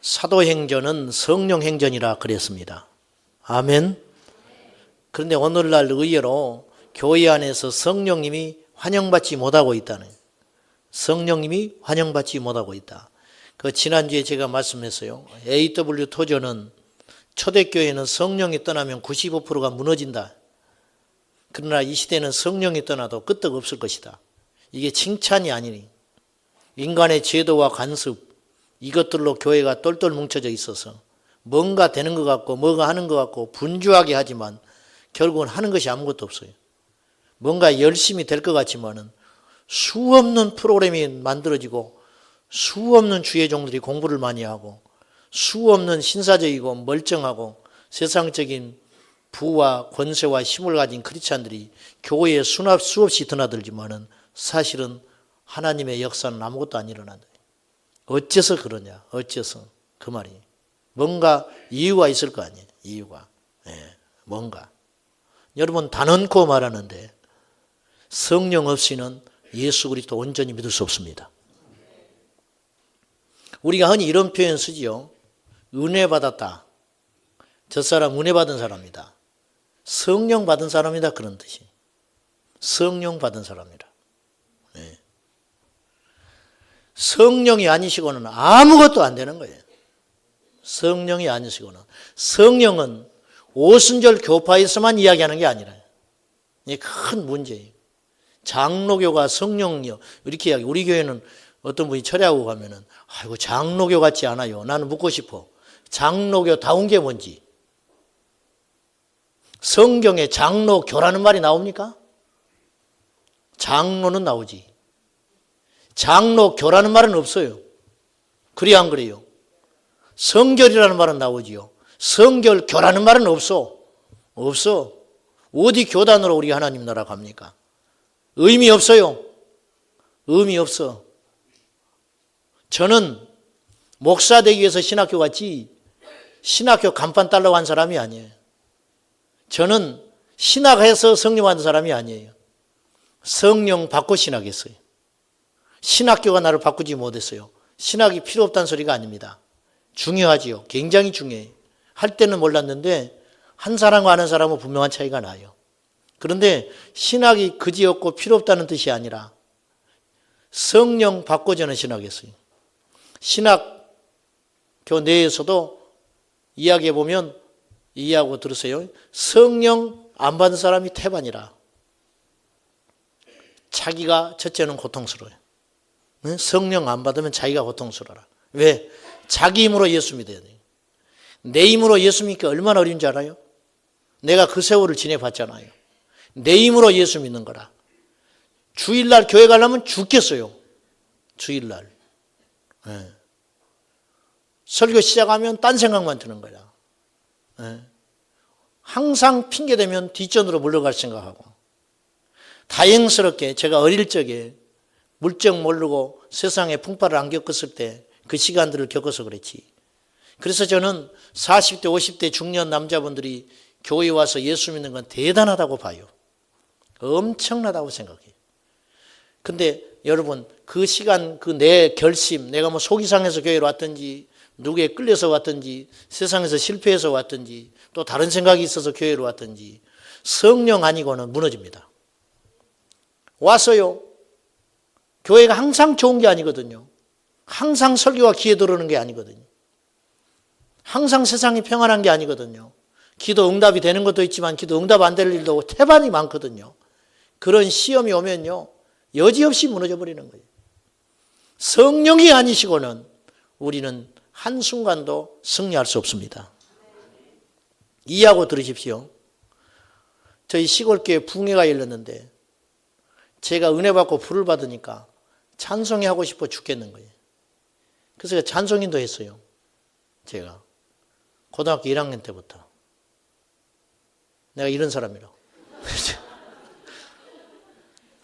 사도행전은 성령행전이라 그랬습니다. 아멘. 그런데 오늘날 의외로 교회 안에서 성령님이 환영받지 못하고 있다는, 성령님이 환영받지 못하고 있다. 그 지난주에 제가 말씀했어요. A.W. 토저는 초대교회는 성령이 떠나면 95%가 무너진다. 그러나 이 시대는 성령이 떠나도 끄떡없을 것이다. 이게 칭찬이 아니니 인간의 제도와 간섭, 이것들로 교회가 똘똘 뭉쳐져 있어서 뭔가 되는 것 같고 뭐가 하는 것 같고 분주하게 하지만 결국은 하는 것이 아무것도 없어요. 뭔가 열심히 될 것 같지만은 수없는 프로그램이 만들어지고 수없는 주의 종들이 공부를 많이 하고 수없는 신사적이고 멀쩡하고 세상적인 부와 권세와 힘을 가진 크리스찬들이 교회에 수없이 드나들지만은 사실은 하나님의 역사는 아무것도 안 일어난다. 어째서 그러냐? 어째서? 그 말이. 뭔가 이유가 있을 거 아니에요. 이유가. 뭔가. 여러분 단언코 말하는데 성령 없이는 예수 그리스도 온전히 믿을 수 없습니다. 우리가 흔히 이런 표현 쓰지요. 은혜 받았다. 저 사람 은혜 받은 사람이다. 성령 받은 사람이다 그런 뜻이. 성령 받은 사람이라. 성령이 아니시고는 아무것도 안 되는 거예요. 성령이 아니시고는. 성령은 오순절 교파에서만 이야기하는 게 아니라 이게 큰 문제예요. 장로교가 성령이요 이렇게 이야기. 우리 교회는 어떤 분이 철회하고 가면은 아이고 장로교 같지 않아요. 나는 묻고 싶어. 장로교다운 게 뭔지. 성경에 장로교라는 말이 나옵니까? 장로는 나오지. 장로교라는 말은 없어요. 그래야 안 그래요? 성결이라는 말은 나오지요. 성결교라는 말은 없어. 없어. 어디 교단으로 우리 하나님 나라 갑니까? 의미 없어요. 의미 없어. 저는 목사 되기 위해서 신학교 갔지 신학교 간판 따려고 한 사람이 아니에요. 저는 신학해서 성령 받은 사람이 아니에요. 성령 받고 신학했어요. 신학교가 나를 바꾸지 못했어요. 신학이 필요 없다는 소리가 아닙니다. 중요하지요. 굉장히 중요해요. 할 때는 몰랐는데 한 사람과 아는 사람은 분명한 차이가 나요. 그런데 신학이 그지없고 필요 없다는 뜻이 아니라 성령 받고 저는 신학했어요. 신학교 내에서도 이야기해 보면 이해하고 들으세요. 성령 안 받은 사람이 태반이라. 자기가 첫째는 고통스러워요. 성령 안 받으면 자기가 고통스러워라. 왜? 자기 힘으로 예수 믿어야 돼요. 내 힘으로 예수 믿기 얼마나 어려운 줄 알아요? 내가 그 세월을 지내봤잖아요. 내 힘으로 예수 믿는 거라. 주일날 교회 가려면 죽겠어요. 주일날. 설교 시작하면 딴 생각만 드는 거야. 항상 핑계대면 뒷전으로 물러갈 생각하고. 다행스럽게 제가 어릴 적에 물정 모르고 세상에 풍파를 안 겪었을 때 그 시간들을 겪어서 그랬지. 그래서 저는 40대 50대 중년 남자분들이 교회에 와서 예수 믿는 건 대단하다고 봐요. 엄청나다고 생각해요. 근데 여러분 그 시간 그 내 결심, 내가 뭐 속이 상해서 교회로 왔든지 누구에 끌려서 왔든지 세상에서 실패해서 왔든지 또 다른 생각이 있어서 교회로 왔든지 성령 아니고는 무너집니다. 왔어요. 교회가 항상 좋은 게 아니거든요. 항상 설교가 귀에 들어오는 게 아니거든요. 항상 세상이 평안한 게 아니거든요. 기도 응답이 되는 것도 있지만 기도 응답 안 될 일도 태반이 많거든요. 그런 시험이 오면요. 여지없이 무너져 버리는 거예요. 성령이 아니시고는 우리는 한순간도 승리할 수 없습니다. 이해하고 들으십시오. 저희 시골교회 붕해가 열렸는데 제가 은혜 받고 불을 받으니까 찬송이 하고 싶어 죽겠는 거예요. 그래서 제가 찬송인도 했어요. 제가 고등학교 1학년 때부터. 내가 이런 사람이라고.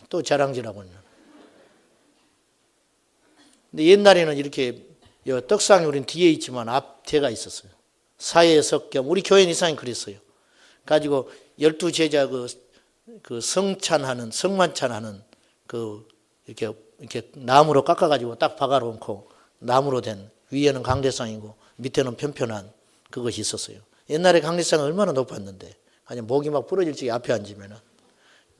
또 자랑질하고 있는. 근데 옛날에는 이렇게 떡상이 우린 뒤에 있지만 앞뒤가 있었어요. 사회 석겸. 우리 교회 이상이 그랬어요. 가지고 12제자 그 성만찬하는 이렇게 나무로 깎아가지고 딱 박아놓고 나무로 된 위에는 강대상이고 밑에는 편편한 그것이 있었어요. 옛날에 강대상은 얼마나 높았는데 아니 목이 막 부러질 적에 앞에 앉으면은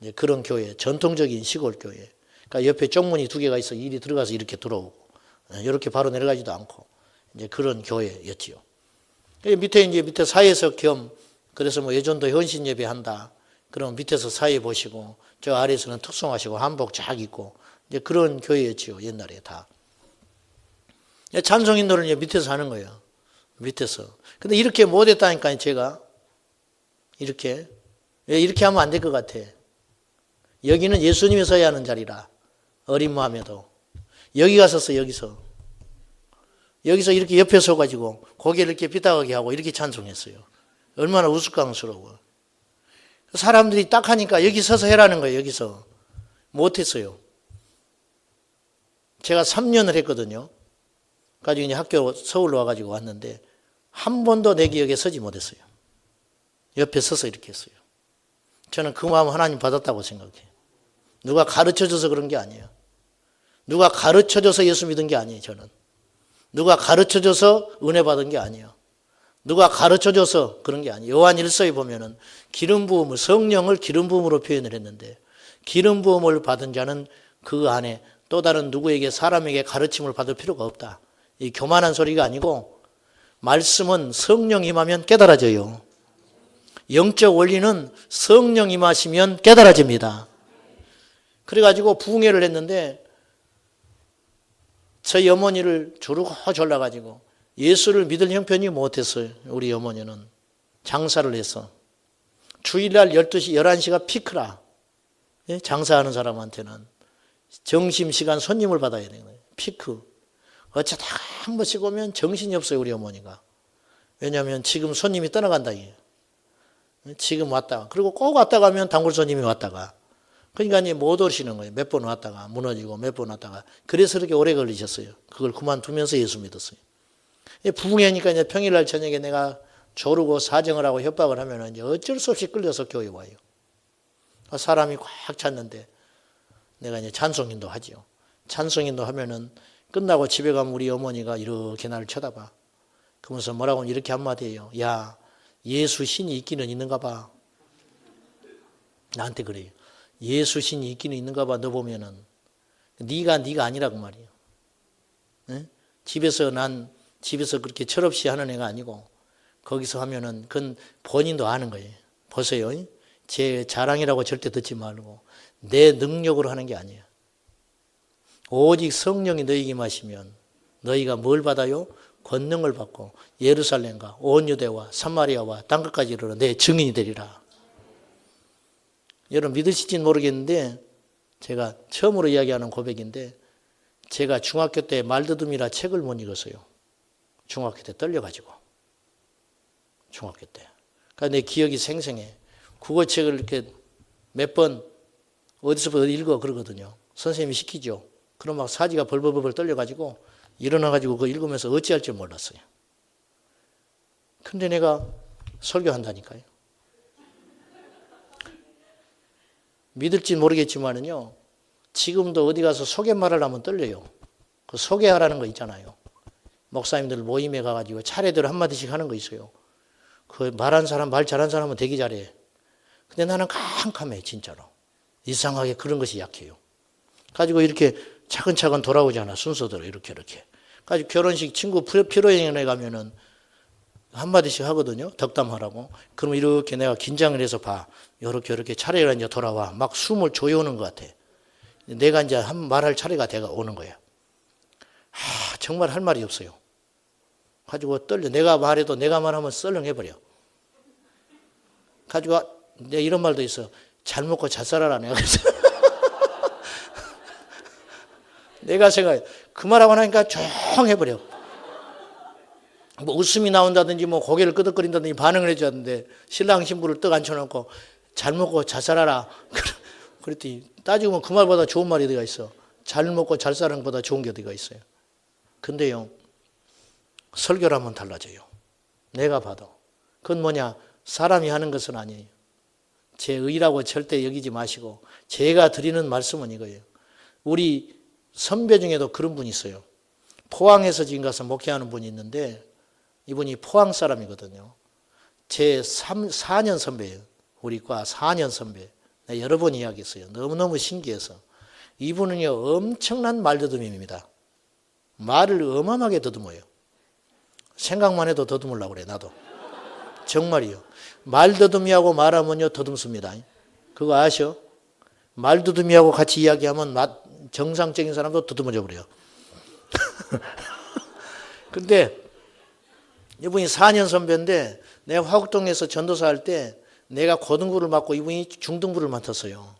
이제 그런 교회, 전통적인 시골 교회. 그러니까 옆에 쪽문이 2개가 있어 일이 들어가서 이렇게 들어오고 이렇게 바로 내려가지도 않고 이제 그런 교회였지요. 밑에 사회석 겸 그래서 뭐 예전도 헌신 예배 한다. 그럼 밑에서 사회 보시고 저 아래에서는 특송하시고 한복 쫙 입고 이제 그런 교회였지요. 옛날에 다. 찬송인도를 이제 밑에서 하는 거예요. 밑에서. 근데 이렇게 못했다니까요. 제가 이렇게 하면 안 될 것 같아. 여기는 예수님이 서야 하는 자리라. 어린 마음에도 여기 갔었어. 여기서 이렇게 옆에 서가지고 고개를 이렇게 삐딱하게 하고 이렇게 찬송했어요. 얼마나 우스꽝스러워. 사람들이 딱 하니까 여기 서서 해라는 거예요. 여기서 못했어요. 제가 3년을 했거든요. 가지고 이제 학교 서울로 와가지고 왔는데 한 번도 내 기억에 서지 못했어요. 옆에 서서 이렇게 했어요. 저는 그 마음 하나님 받았다고 생각해요. 누가 가르쳐줘서 그런 게 아니에요. 누가 가르쳐줘서 예수 믿은 게 아니에요. 저는 누가 가르쳐줘서 은혜 받은 게 아니에요. 누가 가르쳐줘서 그런 게 아니에요. 요한 1서에 보면은 기름 부음을 성령을 기름 부음으로 표현을 했는데 기름 부음을 받은 자는 그 안에 또 다른 누구에게 사람에게 가르침을 받을 필요가 없다. 이 교만한 소리가 아니고 말씀은 성령 임하면 깨달아져요. 영적 원리는 성령 임하시면 깨달아집니다. 그래가지고 부흥회를 했는데 저희 어머니를 조르고 졸라가지고 예수를 믿을 형편이 못했어요. 우리 어머니는 장사를 해서 주일날 12시, 11시가 피크라. 장사하는 사람한테는 점심시간 손님을 받아야 되는 거예요. 피크. 어쩌다가 한 번씩 오면 정신이 없어요. 우리 어머니가. 왜냐하면 지금 손님이 떠나간다. 지금 왔다가 그리고 꼭 왔다가 하면 단골 손님이 왔다가 그러니까 이제 못 오시는 거예요. 몇 번 왔다가 무너지고 몇 번 왔다가 그래서 그렇게 오래 걸리셨어요. 그걸 그만두면서 예수 믿었어요. 부흥회니까 이제 평일날 저녁에 내가 조르고 사정을 하고 협박을 하면 이제 어쩔 수 없이 끌려서 교회 와요. 사람이 꽉 찼는데 내가 이제 찬송인도 하지요. 찬송인도 하면은 끝나고 집에 가면 우리 어머니가 이렇게 나를 쳐다봐. 그러면서 뭐라고 이렇게 한마디 해요. 야, 예수 신이 있기는 있는가 봐. 나한테 그래요. 예수 신이 있기는 있는가 봐. 너 보면은 네가 아니라고 말이에요. 네? 집에서 그렇게 철없이 하는 애가 아니고 거기서 하면은 그건 본인도 아는 거예요. 보세요. 제 자랑이라고 절대 듣지 말고 내 능력으로 하는 게 아니에요. 오직 성령이 너희에게 임하시면 너희가 뭘 받아요? 권능을 받고 예루살렘과 온 유대와 사마리아와 땅끝까지 이르러 내 증인이 되리라. 여러분 믿으실지는 모르겠는데 제가 처음으로 이야기하는 고백인데 제가 중학교 때 말더듬이라 책을 못 읽었어요. 중학교 때 떨려가지고. 중학교 때. 그러니까 내 기억이 생생해. 국어책을 이렇게 몇 번 어디서부터 읽어 그러거든요. 선생님이 시키죠. 그럼 막 사지가 벌벌벌 떨려가지고 일어나가지고 그거 읽으면서 어찌할 줄 몰랐어요. 근데 내가 설교한다니까요. 믿을지 모르겠지만은요. 지금도 어디 가서 소개말을 하면 떨려요. 그 소개하라는 거 있잖아요. 목사님들 모임에 가가지고 차례대로 한마디씩 하는 거 있어요. 그 말한 사람, 말 잘한 사람은 되게 잘해. 근데 나는 캄캄해, 진짜로. 이상하게 그런 것이 약해요. 가지고 이렇게 차근차근 돌아오잖아, 순서대로 이렇게. 가지고 결혼식 친구 피로여행에 가면은 한마디씩 하거든요. 덕담하라고. 그럼 이렇게 내가 긴장을 해서 봐. 이렇게 차례가 이제 돌아와. 막 숨을 조여오는 것 같아. 내가 이제 말할 차례가 오는 거야. 정말 할 말이 없어요. 가지고 떨려. 내가 말해도 내가 말하면 썰렁해버려. 가지고 내가 이런 말도 있어. 잘 먹고 잘 살아라. 내가 그래서 내가 생각해. 그 말하고 나니까 조용해버려. 뭐 웃음이 나온다든지 뭐 고개를 끄덕거린다든지 반응을 해줘야 하는데 신랑 신부를 떡 앉혀놓고 잘 먹고 잘 살아라. 그랬더니 따지고 보면 그 말보다 좋은 말이 어디가 있어. 잘 먹고 잘 사는 것보다 좋은 게 어디가 있어요. 근데요. 설교라면 달라져요. 내가 봐도. 그건 뭐냐. 사람이 하는 것은 아니에요. 제 의라고 절대 여기지 마시고 제가 드리는 말씀은 이거예요. 우리 선배 중에도 그런 분이 있어요. 포항에서 지금 가서 목회하는 분이 있는데 이분이 포항 사람이거든요. 제 4년 선배예요. 우리 과 4년 선배. 내가 여러 번 이야기했어요. 너무너무 신기해서. 이분은요, 엄청난 말더듬입니다. 말을 어마어마하게 더듬어요. 생각만 해도 더듬으려고 그래, 나도. 정말이요. 말더듬이하고 말하면요, 더듬습니다. 그거 아셔? 말더듬이하고 같이 이야기하면 정상적인 사람도 더듬어져 버려요. 근데 이분이 4년 선배인데 내가 화곡동에서 전도사 할 때 내가 고등부를 맡고 이분이 중등부를 맡았어요.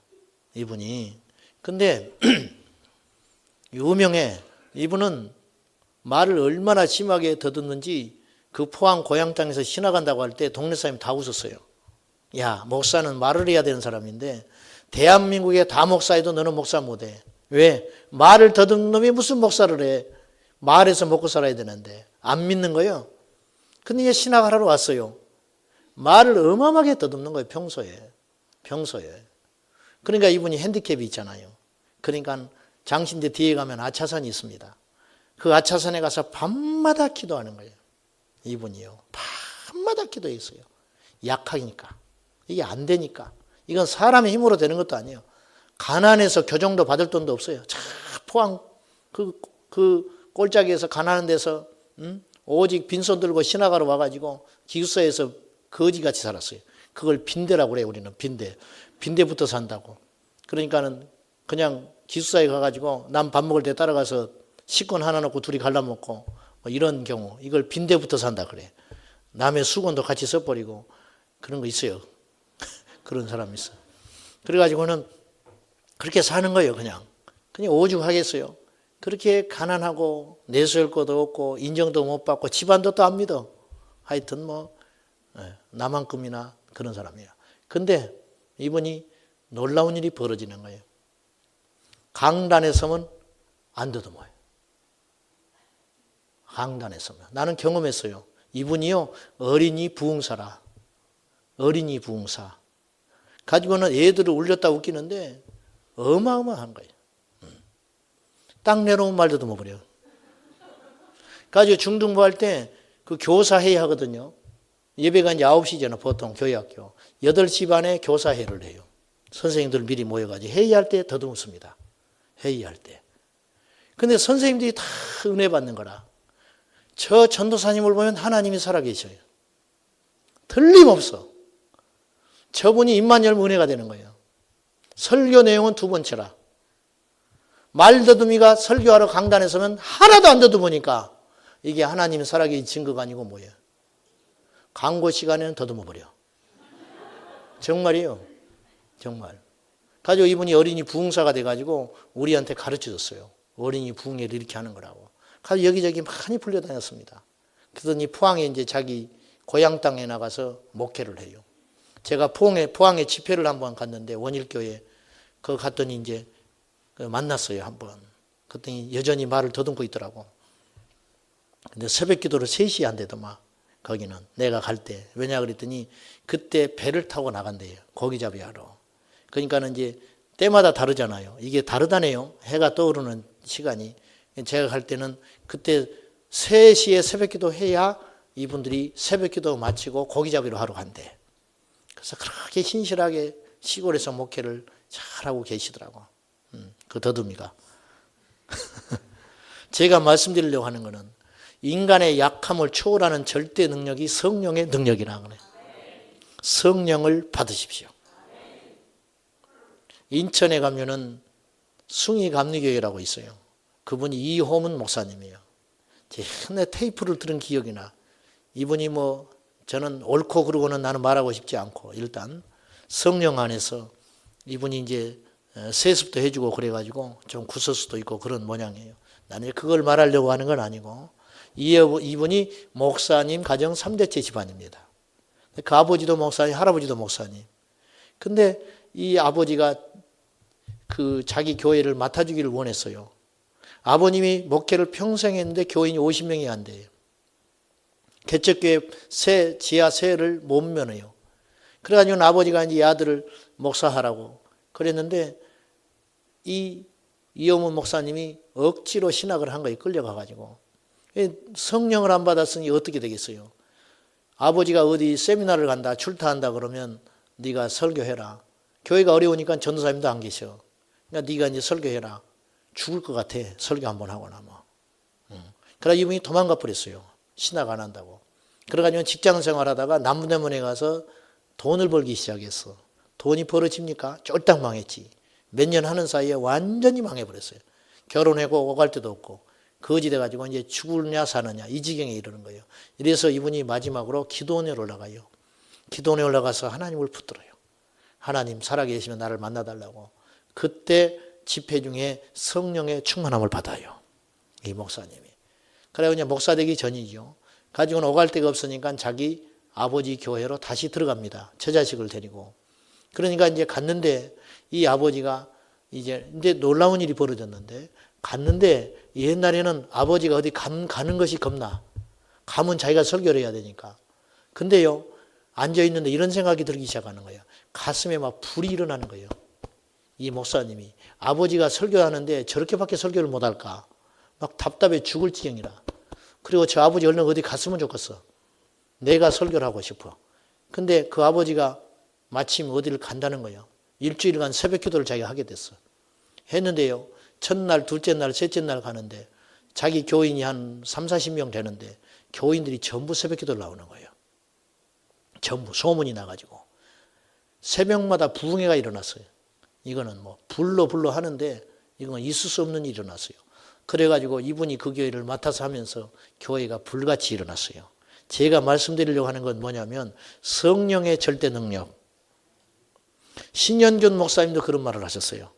이분이. 근데 유명해. 이분은 말을 얼마나 심하게 더듬는지 그 포항 고향 땅에서 지나간다고 할 때 동네 사람이 다 웃었어요. 야, 목사는 말을 해야 되는 사람인데 대한민국에 다 목사해도 너는 목사 못해. 왜? 말을 더듬는 놈이 무슨 목사를 해. 말해서 먹고 살아야 되는데. 안 믿는 거예요. 근데 이제 신학하러 왔어요. 말을 어마어마하게 더듬는 거예요. 평소에. 그러니까 이분이 핸디캡이 있잖아요. 그러니까 장신대 뒤에 가면 아차산이 있습니다. 그 아차산에 가서 밤마다 기도하는 거예요. 이분이요. 밤마다 기도했어요. 약하니까. 이게 안 되니까. 이건 사람의 힘으로 되는 것도 아니에요. 가난해서 교정도 받을 돈도 없어요. 포항 그 꼴짜기에서 가난한 데서 오직 빈손 들고 신학하러 와가지고 기숙사에서 거지같이 살았어요. 그걸 빈대라고 그래요. 우리는 빈대부터 산다고. 그러니까는 그냥 기숙사에 가가지고 남 밥 먹을 때 따라가서 식권 하나 넣고 둘이 갈라먹고 뭐 이런 경우 이걸 빈대부터 산다 그래. 남의 수건도 같이 써버리고 그런 거 있어요. 그런 사람이 있어. 그래가지고는 그렇게 사는 거예요. 그냥 오죽하겠어요. 그렇게 가난하고 내세울 것도 없고 인정도 못 받고 집안도 또 안 믿어. 하여튼 뭐 나만큼이나 그런 사람이에요. 근데 이분이 놀라운 일이 벌어지는 거예요. 강단에 서면 안 더듬어요. 강단에 서면. 나는 경험했어요. 이분이요, 어린이 부흥사라. 어린이 부흥사. 가지고는 애들을 울렸다 웃기는데 어마어마한 거예요. 딱 내놓으면 말 더듬어 버려. 가지고 중등부 할 때 그 교사회의 하거든요. 예배가 이제 9시잖아, 보통 교회학교. 8시 반에 교사회를 해요. 선생님들 미리 모여가지고 회의할 때 더듬습니다. 회의할 때. 근데 선생님들이 다 은혜 받는 거라. 저 전도사님을 보면 하나님이 살아계셔요. 틀림없어. 저분이 입만 열면 은혜가 되는 거예요. 설교 내용은 두 번째라. 말더듬이가 설교하러 강단에 서면 하나도 안 더듬으니까 이게 하나님이 살아계신 증거가 아니고 뭐예요. 광고 시간에는 더듬어 버려. 정말이에요. 정말. 가지고 이분이 어린이 부흥사가 돼가지고 우리한테 가르쳐줬어요. 어린이 부흥회를 이렇게 하는 거라고. 가지고 여기저기 많이 불려다녔습니다. 그러더니 포항에 이제 자기 고향 땅에 나가서 목회를 해요. 제가 포항에 집회를 한번 갔는데 원일교회 그거 갔더니 이제 만났어요 한번. 그랬더니 여전히 말을 더듬고 있더라고. 근데 새벽 기도를 3시에 한대더만 거기는 내가 갈 때. 왜냐 그랬더니 그때 배를 타고 나간대요. 고기잡이 하러. 그러니까는 이제 때마다 다르잖아요. 이게 다르다네요. 해가 떠오르는 시간이. 제가 갈 때는 그때 3시에 새벽 기도 해야 이분들이 새벽 기도 마치고 고기잡이로 하러 간대. 그래서 그렇게 신실하게 시골에서 목회를 잘하고 계시더라고. 그 더듬이가. 제가 말씀드리려고 하는 것은 인간의 약함을 초월하는 절대 능력이 성령의 능력이라는 거예요. 성령을 받으십시오. 인천에 가면은 숭이감리교회라고 있어요. 그분이 이호문 목사님이에요. 제 옛날에 테이프를 들은 기억이 나. 이분이 뭐 저는 옳고 그르고는 나는 말하고 싶지 않고 일단 성령 안에서 이분이 이제 세습도 해주고 그래가지고 좀 구설수도 있고 그런 모양이에요. 나는 그걸 말하려고 하는 건 아니고 이분이 목사님 가정 3대째 집안입니다. 그 아버지도 목사님, 할아버지도 목사님. 근데 이 아버지가 그 자기 교회를 맡아주기를 원했어요. 아버님이 목회를 평생 했는데 교인이 50명이 안 돼요. 개척교회 지하 세를 못 면해요. 그래가지고 아버지가 이제 이 아들을 목사하라고 그랬는데 이호문 목사님이 억지로 신학을 한 거예요. 끌려가가지고. 성령을 안 받았으니 어떻게 되겠어요? 아버지가 어디 세미나를 간다, 출타한다 그러면 네가 설교해라. 교회가 어려우니까 전도사님도 안 계셔. 그러니까 네가 이제 설교해라. 죽을 것 같아. 설교 한번 하고 나면. 그러다 이분이 도망가 버렸어요. 신학 안 한다고. 그래가지고 직장 생활하다가 남부대문에 가서 돈을 벌기 시작했어. 돈이 벌어집니까? 쫄딱 망했지. 몇 년 하는 사이에 완전히 망해버렸어요. 결혼하고 오갈 데도 없고 거지 돼가지고 이제 죽으냐 사느냐 이 지경에 이르는 거예요. 이래서 이분이 마지막으로 기도원에 올라가요. 기도원에 올라가서 하나님을 붙들어요. 하나님 살아계시면 나를 만나달라고. 그때 집회 중에 성령의 충만함을 받아요. 이 목사님이. 그래 그냥 목사 되기 전이죠. 가지고는 오갈 데가 없으니까 자기 아버지 교회로 다시 들어갑니다. 처자식을 데리고. 그러니까 이제 갔는데 이 아버지가 이제 놀라운 일이 벌어졌는데 갔는데 옛날에는 아버지가 어디 가는 것이 겁나. 가면 자기가 설교를 해야 되니까. 근데요, 앉아있는데 이런 생각이 들기 시작하는 거예요. 가슴에 막 불이 일어나는 거예요. 이 목사님이. 아버지가 설교하는데 저렇게밖에 설교를 못할까. 막 답답해 죽을 지경이라. 그리고 저 아버지 얼른 어디 갔으면 좋겠어. 내가 설교를 하고 싶어. 근데 그 아버지가 마침 어디를 간다는 거예요. 일주일간 새벽 기도를 자기가 하게 됐어. 했는데요. 첫날, 둘째 날, 셋째 날 가는데 자기 교인이 한 3, 40명 되는데 교인들이 전부 새벽 기도를 나오는 거예요. 전부 소문이 나가지고. 새벽마다 부흥회가 일어났어요. 이거는 뭐 불로 하는데 이건 있을 수 없는 일이 일어났어요. 그래가지고 이분이 그 교회를 맡아서 하면서 교회가 불같이 일어났어요. 제가 말씀드리려고 하는 건 뭐냐면 성령의 절대 능력. 신현균 목사님도 그런 말을 하셨어요.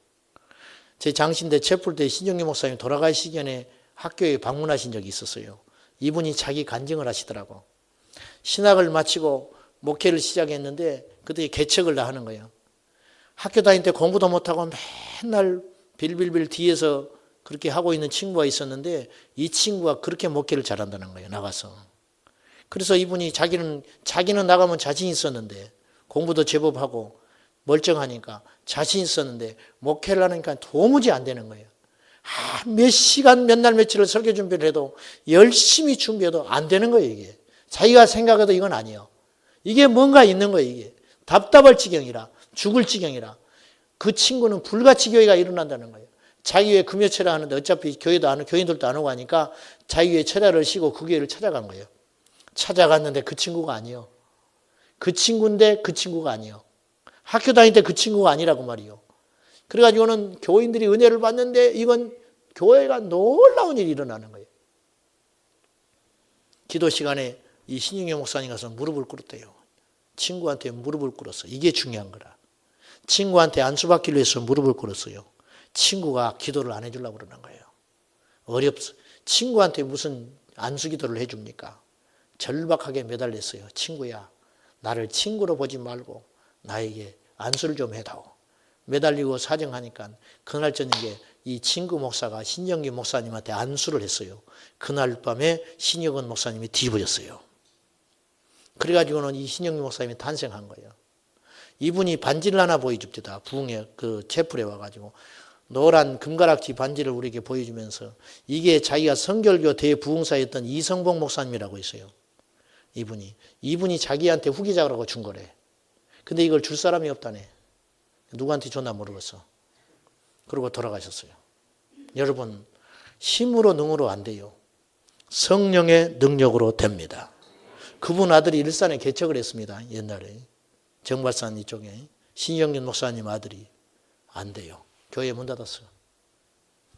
제 장신대 채플 때 신정규 목사님 돌아가시기 전에 학교에 방문하신 적이 있었어요. 이분이 자기 간증을 하시더라고. 신학을 마치고 목회를 시작했는데 그때 개척을 다 하는 거예요. 학교 다닐 때 공부도 못하고 맨날 빌빌빌 뒤에서 그렇게 하고 있는 친구가 있었는데 이 친구가 그렇게 목회를 잘한다는 거예요. 나가서. 그래서 이분이 자기는 나가면 자신 있었는데 공부도 제법 하고 멀쩡하니까 자신 있었는데 목회를 하니까 도무지 안 되는 거예요. 몇 시간 몇 날 며칠을 설교 준비를 해도 열심히 준비해도 안 되는 거예요. 이게 자기가 생각해도 이건 아니에요. 이게 뭔가 있는 거예요. 이게 답답할 지경이라 죽을 지경이라. 그 친구는 불같이 교회가 일어난다는 거예요. 자기 교회 금요철에 하는데 어차피 교회도 안 오고 교인들도 안 오고 하니까 자기 교회 철야를 쉬고 그 교회를 찾아간 거예요. 찾아갔는데 그 친구가 아니에요. 그 친구인데 그 친구가 아니에요. 학교 다닐 때 그 친구가 아니라고 말이요. 그래가지고는 교인들이 은혜를 받는데 이건 교회가 놀라운 일이 일어나는 거예요. 기도 시간에 이 신영영 목사님 가서 무릎을 꿇었대요. 친구한테 무릎을 꿇었어. 이게 중요한 거라. 친구한테 안수받기를 위해서 무릎을 꿇었어요. 친구가 기도를 안 해주려고 그러는 거예요. 어렵어. 친구한테 무슨 안수 기도를 해줍니까? 절박하게 매달렸어요. 친구야, 나를 친구로 보지 말고 나에게 안수를 좀 해다오. 매달리고 사정하니까 그날 저녁에 이 친구 목사가 신영기 목사님한테 안수를 했어요. 그날 밤에 신영은 목사님이 뒤집어졌어요. 그래가지고는 이 신영기 목사님이 탄생한 거예요. 이분이 반지를 하나 보여줍니다. 부흥회 그 채플에 와가지고 노란 금가락지 반지를 우리에게 보여주면서 이게 자기가 성결교 대부흥사였던 이성봉 목사님이라고 있어요. 이분이 자기한테 후기자라고 준 거래. 근데 이걸 줄 사람이 없다네. 누구한테 줬나 모르겠어. 그러고 돌아가셨어요. 여러분, 힘으로 능으로 안 돼요. 성령의 능력으로 됩니다. 그분 아들이 일산에 개척을 했습니다. 옛날에 정발산 이쪽에 신영균 목사님 아들이 안 돼요. 교회 문 닫았어요.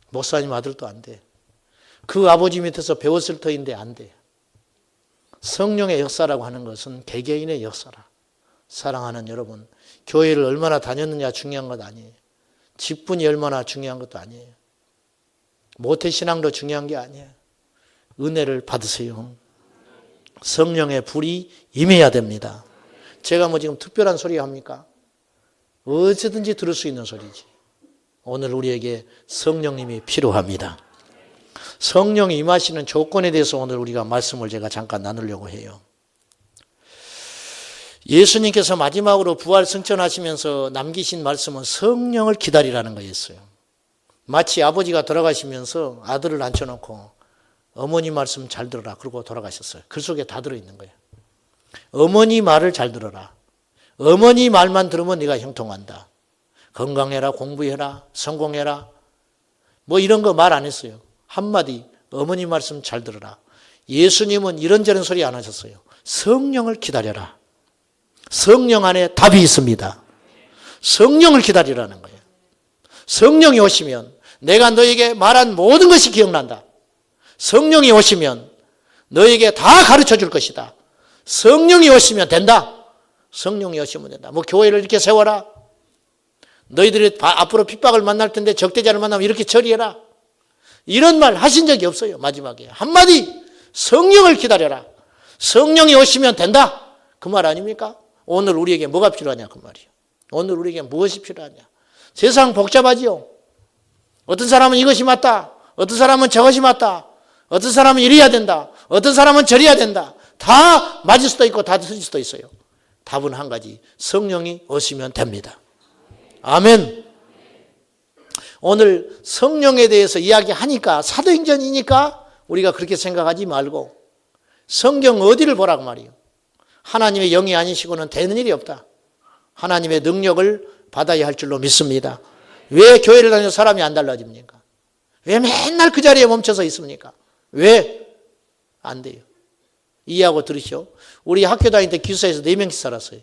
목사님 아들도 안 돼. 그 아버지 밑에서 배웠을 터인데 안 돼. 성령의 역사라고 하는 것은 개개인의 역사라. 사랑하는 여러분, 교회를 얼마나 다녔느냐 중요한 것 아니에요. 직분이 얼마나 중요한 것도 아니에요. 모태신앙도 중요한 게 아니에요. 은혜를 받으세요. 성령의 불이 임해야 됩니다. 제가 뭐 지금 특별한 소리 합니까? 어디든지 들을 수 있는 소리지. 오늘 우리에게 성령님이 필요합니다. 성령이 임하시는 조건에 대해서 오늘 우리가 말씀을 제가 잠깐 나누려고 해요. 예수님께서 마지막으로 부활 승천하시면서 남기신 말씀은 성령을 기다리라는 거였어요. 마치 아버지가 돌아가시면서 아들을 앉혀놓고 어머니 말씀 잘 들어라. 그러고 돌아가셨어요. 글 속에 다 들어있는 거예요. 어머니 말을 잘 들어라. 어머니 말만 들으면 네가 형통한다. 건강해라, 공부해라, 성공해라. 뭐 이런 거 말 안 했어요. 한마디 어머니 말씀 잘 들어라. 예수님은 이런저런 소리 안 하셨어요. 성령을 기다려라. 성령 안에 답이 있습니다. 성령을 기다리라는 거예요. 성령이 오시면 내가 너에게 말한 모든 것이 기억난다. 성령이 오시면 너에게 다 가르쳐 줄 것이다. 성령이 오시면 된다. 성령이 오시면 된다. 뭐 교회를 이렇게 세워라. 너희들이 앞으로 핍박을 만날 텐데 적대자를 만나면 이렇게 처리해라. 이런 말 하신 적이 없어요. 마지막에 한마디 성령을 기다려라. 성령이 오시면 된다. 그 말 아닙니까? 오늘 우리에게 뭐가 필요하냐 그 말이에요. 오늘 우리에게 무엇이 필요하냐. 세상 복잡하지요. 어떤 사람은 이것이 맞다. 어떤 사람은 저것이 맞다. 어떤 사람은 이래야 된다. 어떤 사람은 저래야 된다. 다 맞을 수도 있고 다 틀릴 수도 있어요. 답은 한 가지. 성령이 오시면 됩니다. 아멘. 오늘 성령에 대해서 이야기하니까 사도행전이니까 우리가 그렇게 생각하지 말고 성경 어디를 보라고 말이에요. 하나님의 영이 아니시고는 되는 일이 없다. 하나님의 능력을 받아야 할 줄로 믿습니다. 왜 교회를 다니는 사람이 안 달라집니까? 왜 맨날 그 자리에 멈춰서 있습니까? 왜? 안 돼요. 이해하고 들으시오. 우리 학교 다닐 때 기숙사에서 4명씩 살았어요.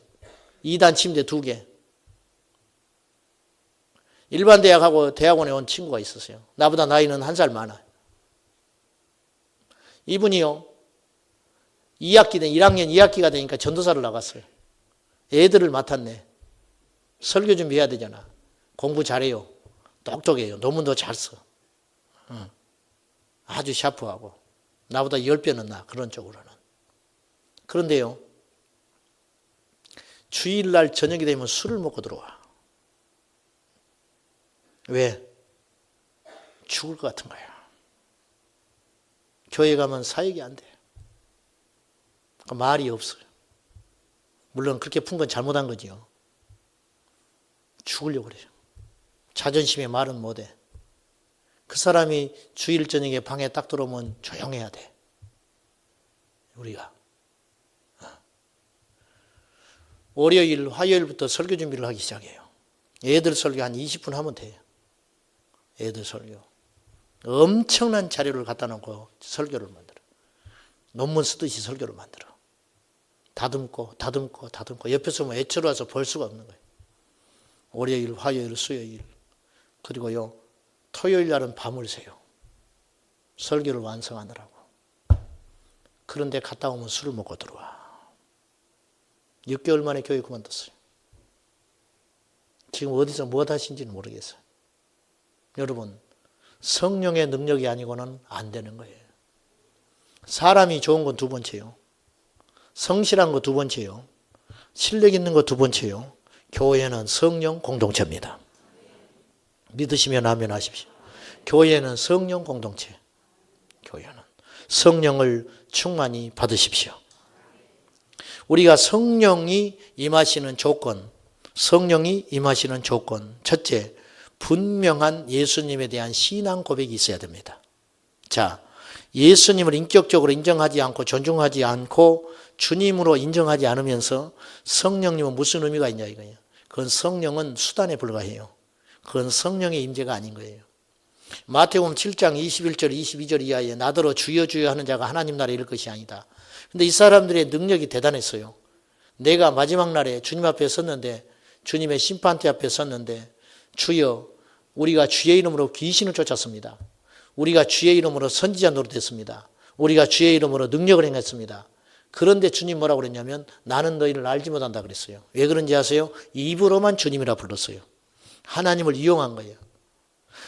2단 침대 2개. 일반 대학하고 대학원에 온 친구가 있었어요. 나보다 나이는 1살 많아요. 이분이요. 1학년 2학기가 되니까 전도사를 나갔어요. 애들을 맡았네. 설교 준비해야 되잖아. 공부 잘해요. 똑똑해요. 논문도 잘 써. 아주 샤프하고. 나보다 10배는 나. 그런 쪽으로는. 그런데요. 주일날 저녁이 되면 술을 먹고 들어와. 왜? 죽을 것 같은 거야. 교회 가면 사역이 안 돼. 그러니까 말이 없어요. 물론 그렇게 푼 건 잘못한 거지요. 죽으려고 그래요. 자존심에 말은 못해. 그 사람이 주일 저녁에 방에 딱 들어오면 조용해야 돼. 우리가. 월요일, 화요일부터 설교 준비를 하기 시작해요. 애들 설교 한 20분 하면 돼요. 애들 설교. 엄청난 자료를 갖다 놓고 설교를 만들어. 논문 쓰듯이 설교를 만들어. 다듬고 옆에서 뭐 애처로 와서 볼 수가 없는 거예요. 월요일, 화요일, 수요일. 그리고요. 토요일 날은 밤을 새요. 설교를 완성하느라고. 그런데 갔다 오면 술을 먹고 들어와. 6개월 만에 교회 그만뒀어요. 지금 어디서 무엇 하신지는 모르겠어요. 여러분, 성령의 능력이 아니고는 안 되는 거예요. 사람이 좋은 건 두 번째요. 성실한 거 두 번째요. 실력 있는 거 두 번째요. 교회는 성령 공동체입니다. 믿으시면 아멘 하십시오. 교회는 성령 공동체. 교회는 성령을 충만히 받으십시오. 우리가 성령이 임하시는 조건, 첫째, 분명한 예수님에 대한 신앙 고백이 있어야 됩니다. 자, 예수님을 인격적으로 인정하지 않고 존중하지 않고 주님으로 인정하지 않으면서 성령님은 무슨 의미가 있냐 이거예요. 그건 성령은 수단에 불과해요. 그건 성령의 임재가 아닌 거예요. 마태복음 7장 21절 22절 이하에 나더러 주여 주여 하는 자가 하나님 나라에 이를 것이 아니다. 근데 이 사람들의 능력이 대단했어요. 내가 마지막 날에 주님 앞에 섰는데, 주님의 심판대 앞에 섰는데, 주여, 우리가 주의 이름으로 귀신을 쫓았습니다. 우리가 주의 이름으로 선지자 노릇했습니다. 우리가 주의 이름으로 능력을 행했습니다. 그런데 주님 뭐라고 그랬냐면 나는 너희를 알지 못한다 그랬어요. 왜 그런지 아세요? 입으로만 주님이라 불렀어요. 하나님을 이용한 거예요.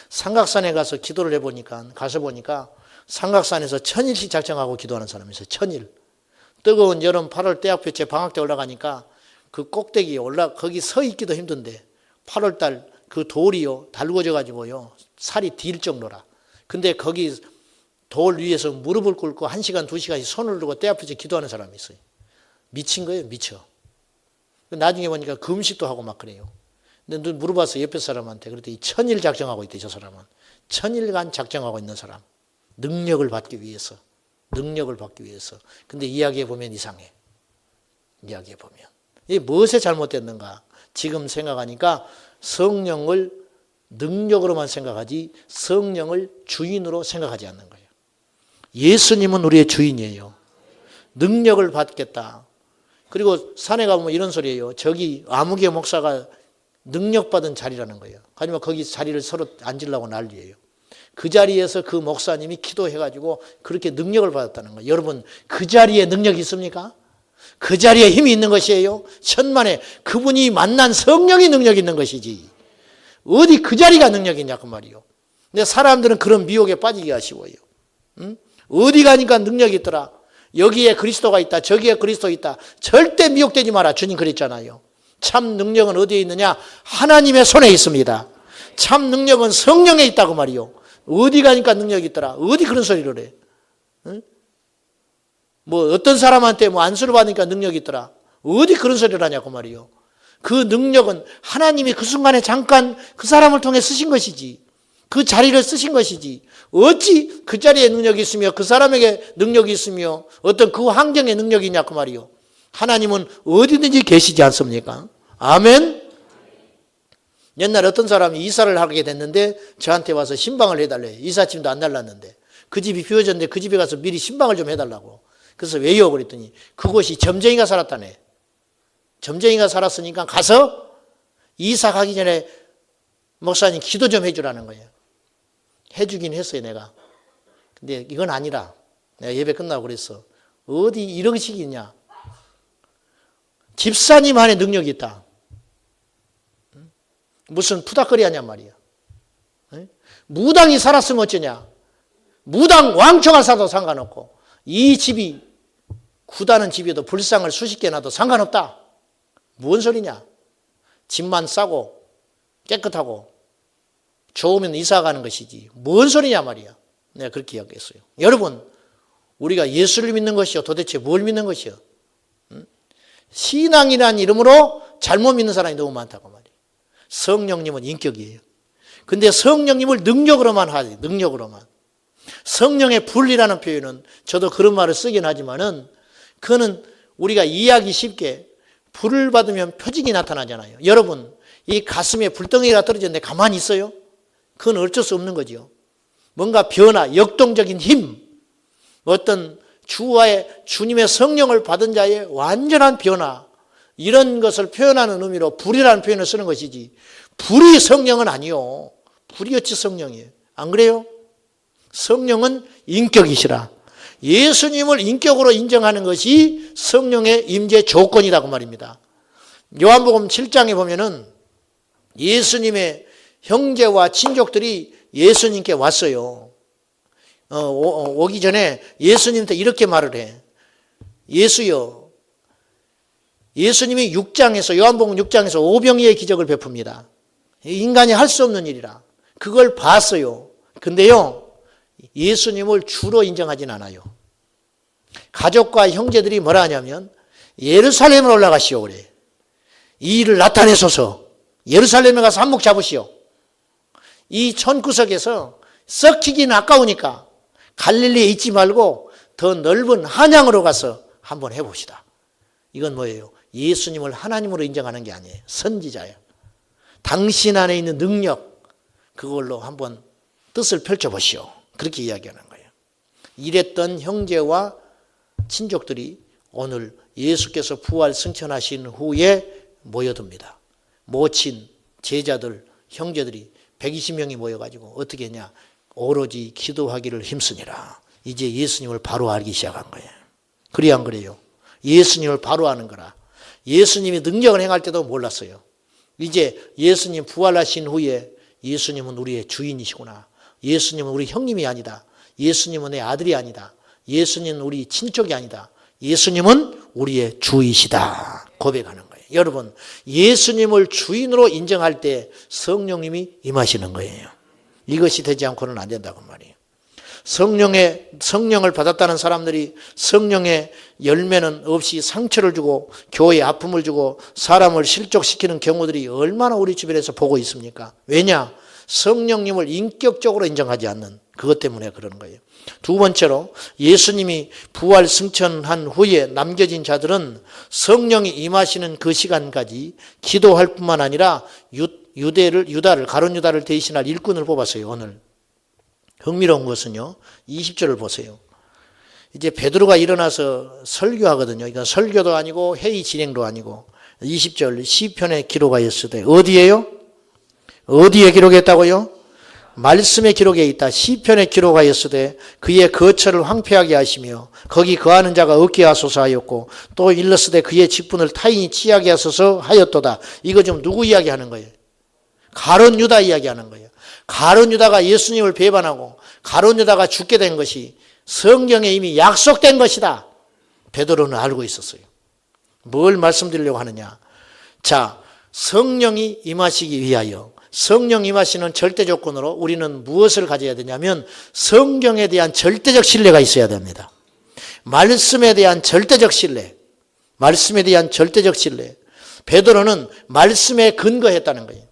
삼각산에 가서 기도를 해보니까, 삼각산에서 1000일씩 작정하고 기도하는 사람이 있어요. 1000일. 뜨거운 여름 8월 때학표째 방학 때 올라가니까 그 꼭대기에 거기 서 있기도 힘든데 8월달 그 돌이요 달궈져 가지고요 살이 딜 정도라. 근데 거기 돌 위에서 무릎을 꿇고 1시간 2시간씩 손을 들고 때아프게 기도하는 사람이 있어요. 미친 거예요. 미쳐. 나중에 보니까 금식도 하고 막 그래요. 근데 물어봤어요. 옆에 사람한테. 그랬더니 1000일 작정하고 있대. 저 사람은. 1000일간 작정하고 있는 사람. 능력을 받기 위해서. 능력을 받기 위해서. 근데 이야기해 보면 이상해. 이야기해 보면. 이게 무엇에 잘못됐는가? 지금 생각하니까 성령을 능력으로만 생각하지 성령을 주인으로 생각하지 않는 거예요. 예수님은 우리의 주인이에요. 능력을 받겠다. 그리고 산에 가보면 이런 소리예요. 저기 아무개 목사가 능력받은 자리라는 거예요. 하지만 거기 자리를 서로 앉으려고 난리예요. 그 자리에서 그 목사님이 기도해가지고 그렇게 능력을 받았다는 거예요. 여러분, 그 자리에 능력이 있습니까? 그 자리에 힘이 있는 것이에요. 천만에 그분이 만난 성령이 능력이 있는 것이지. 어디 그 자리가 능력이 있냐고 말이요. 근데 사람들은 그런 미혹에 빠지기 아쉬워요. 응? 어디 가니까 능력이 있더라. 여기에 그리스도가 있다. 저기에 그리스도 있다. 절대 미혹되지 마라. 주님 그랬잖아요. 참 능력은 어디에 있느냐? 하나님의 손에 있습니다. 참 능력은 성령에 있다고 말이요. 어디 가니까 능력이 있더라. 어디 그런 소리를 해. 응? 뭐 어떤 사람한테 뭐 안수를 받으니까 능력이 있더라. 어디 그런 소리를 하냐고 말이요. 그 능력은 하나님이 그 순간에 잠깐 그 사람을 통해 쓰신 것이지. 그 자리를 쓰신 것이지. 어찌 그 자리에 능력이 있으며 그 사람에게 능력이 있으며 어떤 그 환경에 능력이 있냐고 말이요. 하나님은 어디든지 계시지 않습니까? 아멘. 옛날 어떤 사람이 이사를 하게 됐는데 저한테 와서 신방을 해달래요. 이삿짐도 안 날랐는데. 그 집이 비워졌는데 그 집에 가서 미리 신방을 좀 해달라고. 그래서 왜요? 그랬더니 그곳이 점쟁이가 살았다네. 점쟁이가 살았으니까 가서 이사 가기 전에 목사님 기도 좀 해주라는 거예요. 해주긴 했어요, 내가. 근데 이건 아니라 내가 예배 끝나고 그랬어. 어디 이런 식이 있냐. 집사님 안에 능력이 있다. 무슨 푸닥거리 하냔 말이야. 무당이 살았으면 어쩌냐. 무당 왕초가 살아도 상관없고 이 집이 구다는 집이어도 불상을 수십 개 놔도 상관없다. 뭔 소리냐. 집만 싸고 깨끗하고 좋으면 이사 가는 것이지. 뭔 소리냐 말이야. 내가 그렇게 이야기했어요. 여러분, 우리가 예수를 믿는 것이요. 도대체 뭘 믿는 것이요? 신앙이라는 이름으로 잘못 믿는 사람이 너무 많다고 말이에요. 성령님은 인격이에요. 근데 성령님을 능력으로만 하지. 능력으로만. 성령의 불이라는 표현은 저도 그런 말을 쓰긴 하지만은 그거는 우리가 이해하기 쉽게 불을 받으면 표징이 나타나잖아요. 여러분, 이 가슴에 불덩이가 떨어졌는데 가만히 있어요? 그건 어쩔 수 없는 거죠. 뭔가 변화, 역동적인 힘, 어떤 주님의 성령을 받은 자의 완전한 변화, 이런 것을 표현하는 의미로 불이라는 표현을 쓰는 것이지 불이 성령은 아니요. 불이 어찌 성령이에요. 안 그래요? 성령은 인격이시라. 예수님을 인격으로 인정하는 것이 성령의 임재 조건이라고 말입니다. 요한복음 7장에 보면은 예수님의 형제와 친족들이 예수님께 왔어요. 오기 전에 예수님한테 이렇게 말을 해. 예수여. 예수님이 6장에서 요한복음 6장에서 오병이의 기적을 베풉니다. 인간이 할 수 없는 일이라. 그걸 봤어요. 근데요. 예수님을 주로 인정하진 않아요. 가족과 형제들이 뭐라 하냐면 예루살렘을 올라가시오 그래. 이 일을 나타내소서. 예루살렘에 가서 한몫 잡으시오. 이 촌구석에서 썩히기는 아까우니까 갈릴리에 있지 말고 더 넓은 한양으로 가서 한번 해봅시다. 이건 뭐예요? 예수님을 하나님으로 인정하는 게 아니에요. 선지자예요. 당신 안에 있는 능력, 그걸로 한번 뜻을 펼쳐보시오. 그렇게 이야기하는 거예요. 이랬던 형제와 친족들이 오늘 예수께서 부활 승천하신 후에 모여듭니다. 모친, 제자들, 형제들이 120명이 모여가지고 어떻게 했냐. 오로지 기도하기를 힘쓰니라. 이제 예수님을 바로 알기 시작한 거예요. 그래야 안 그래요? 예수님을 바로 아는 거라. 예수님이 능력을 행할 때도 몰랐어요. 이제 예수님 부활하신 후에 예수님은 우리의 주인이시구나. 예수님은 우리 형님이 아니다. 예수님은 내 아들이 아니다. 예수님은 우리 친족이 아니다. 예수님은 우리의 주이시다. 고백하는 거예요. 여러분, 예수님을 주인으로 인정할 때 성령님이 임하시는 거예요. 이것이 되지 않고는 안 된다고 말이에요. 성령을 받았다는 사람들이 성령의 열매는 없이 상처를 주고 교회에 아픔을 주고 사람을 실족시키는 경우들이 얼마나 우리 주변에서 보고 있습니까? 왜냐? 성령님을 인격적으로 인정하지 않는 그것 때문에 그러는 거예요. 두 번째로 예수님이 부활 승천한 후에 남겨진 자들은 성령이 임하시는 그 시간까지 기도할 뿐만 아니라 가룟 유다를 대신할 일꾼을 뽑았어요. 오늘 흥미로운 것은요, 20절을 보세요. 이제 베드로가 일어나서 설교하거든요. 이건 설교도 아니고 회의 진행도 아니고 20절 시편에 기록하였으되 어디에요? 어디에 기록했다고요? 말씀의 기록에 있다. 시편에 기록하였으되 그의 거처를 황폐하게 하시며 거기 거하는 자가 없게 하소서 하였고 또 일렀으되 그의 직분을 타인이 취하게 하소서 하였도다. 이거 좀 누구 이야기하는 거예요? 가룟 유다 이야기하는 거예요. 가룟 유다가 예수님을 배반하고 가룟 유다가 죽게 된 것이 성경에 이미 약속된 것이다. 베드로는 알고 있었어요. 뭘 말씀드리려고 하느냐? 자, 성령이 임하시기 위하여 성령 임하시는 절대 조건으로 우리는 무엇을 가져야 되냐면 성경에 대한 절대적 신뢰가 있어야 됩니다. 말씀에 대한 절대적 신뢰. 말씀에 대한 절대적 신뢰. 베드로는 말씀에 근거했다는 거예요.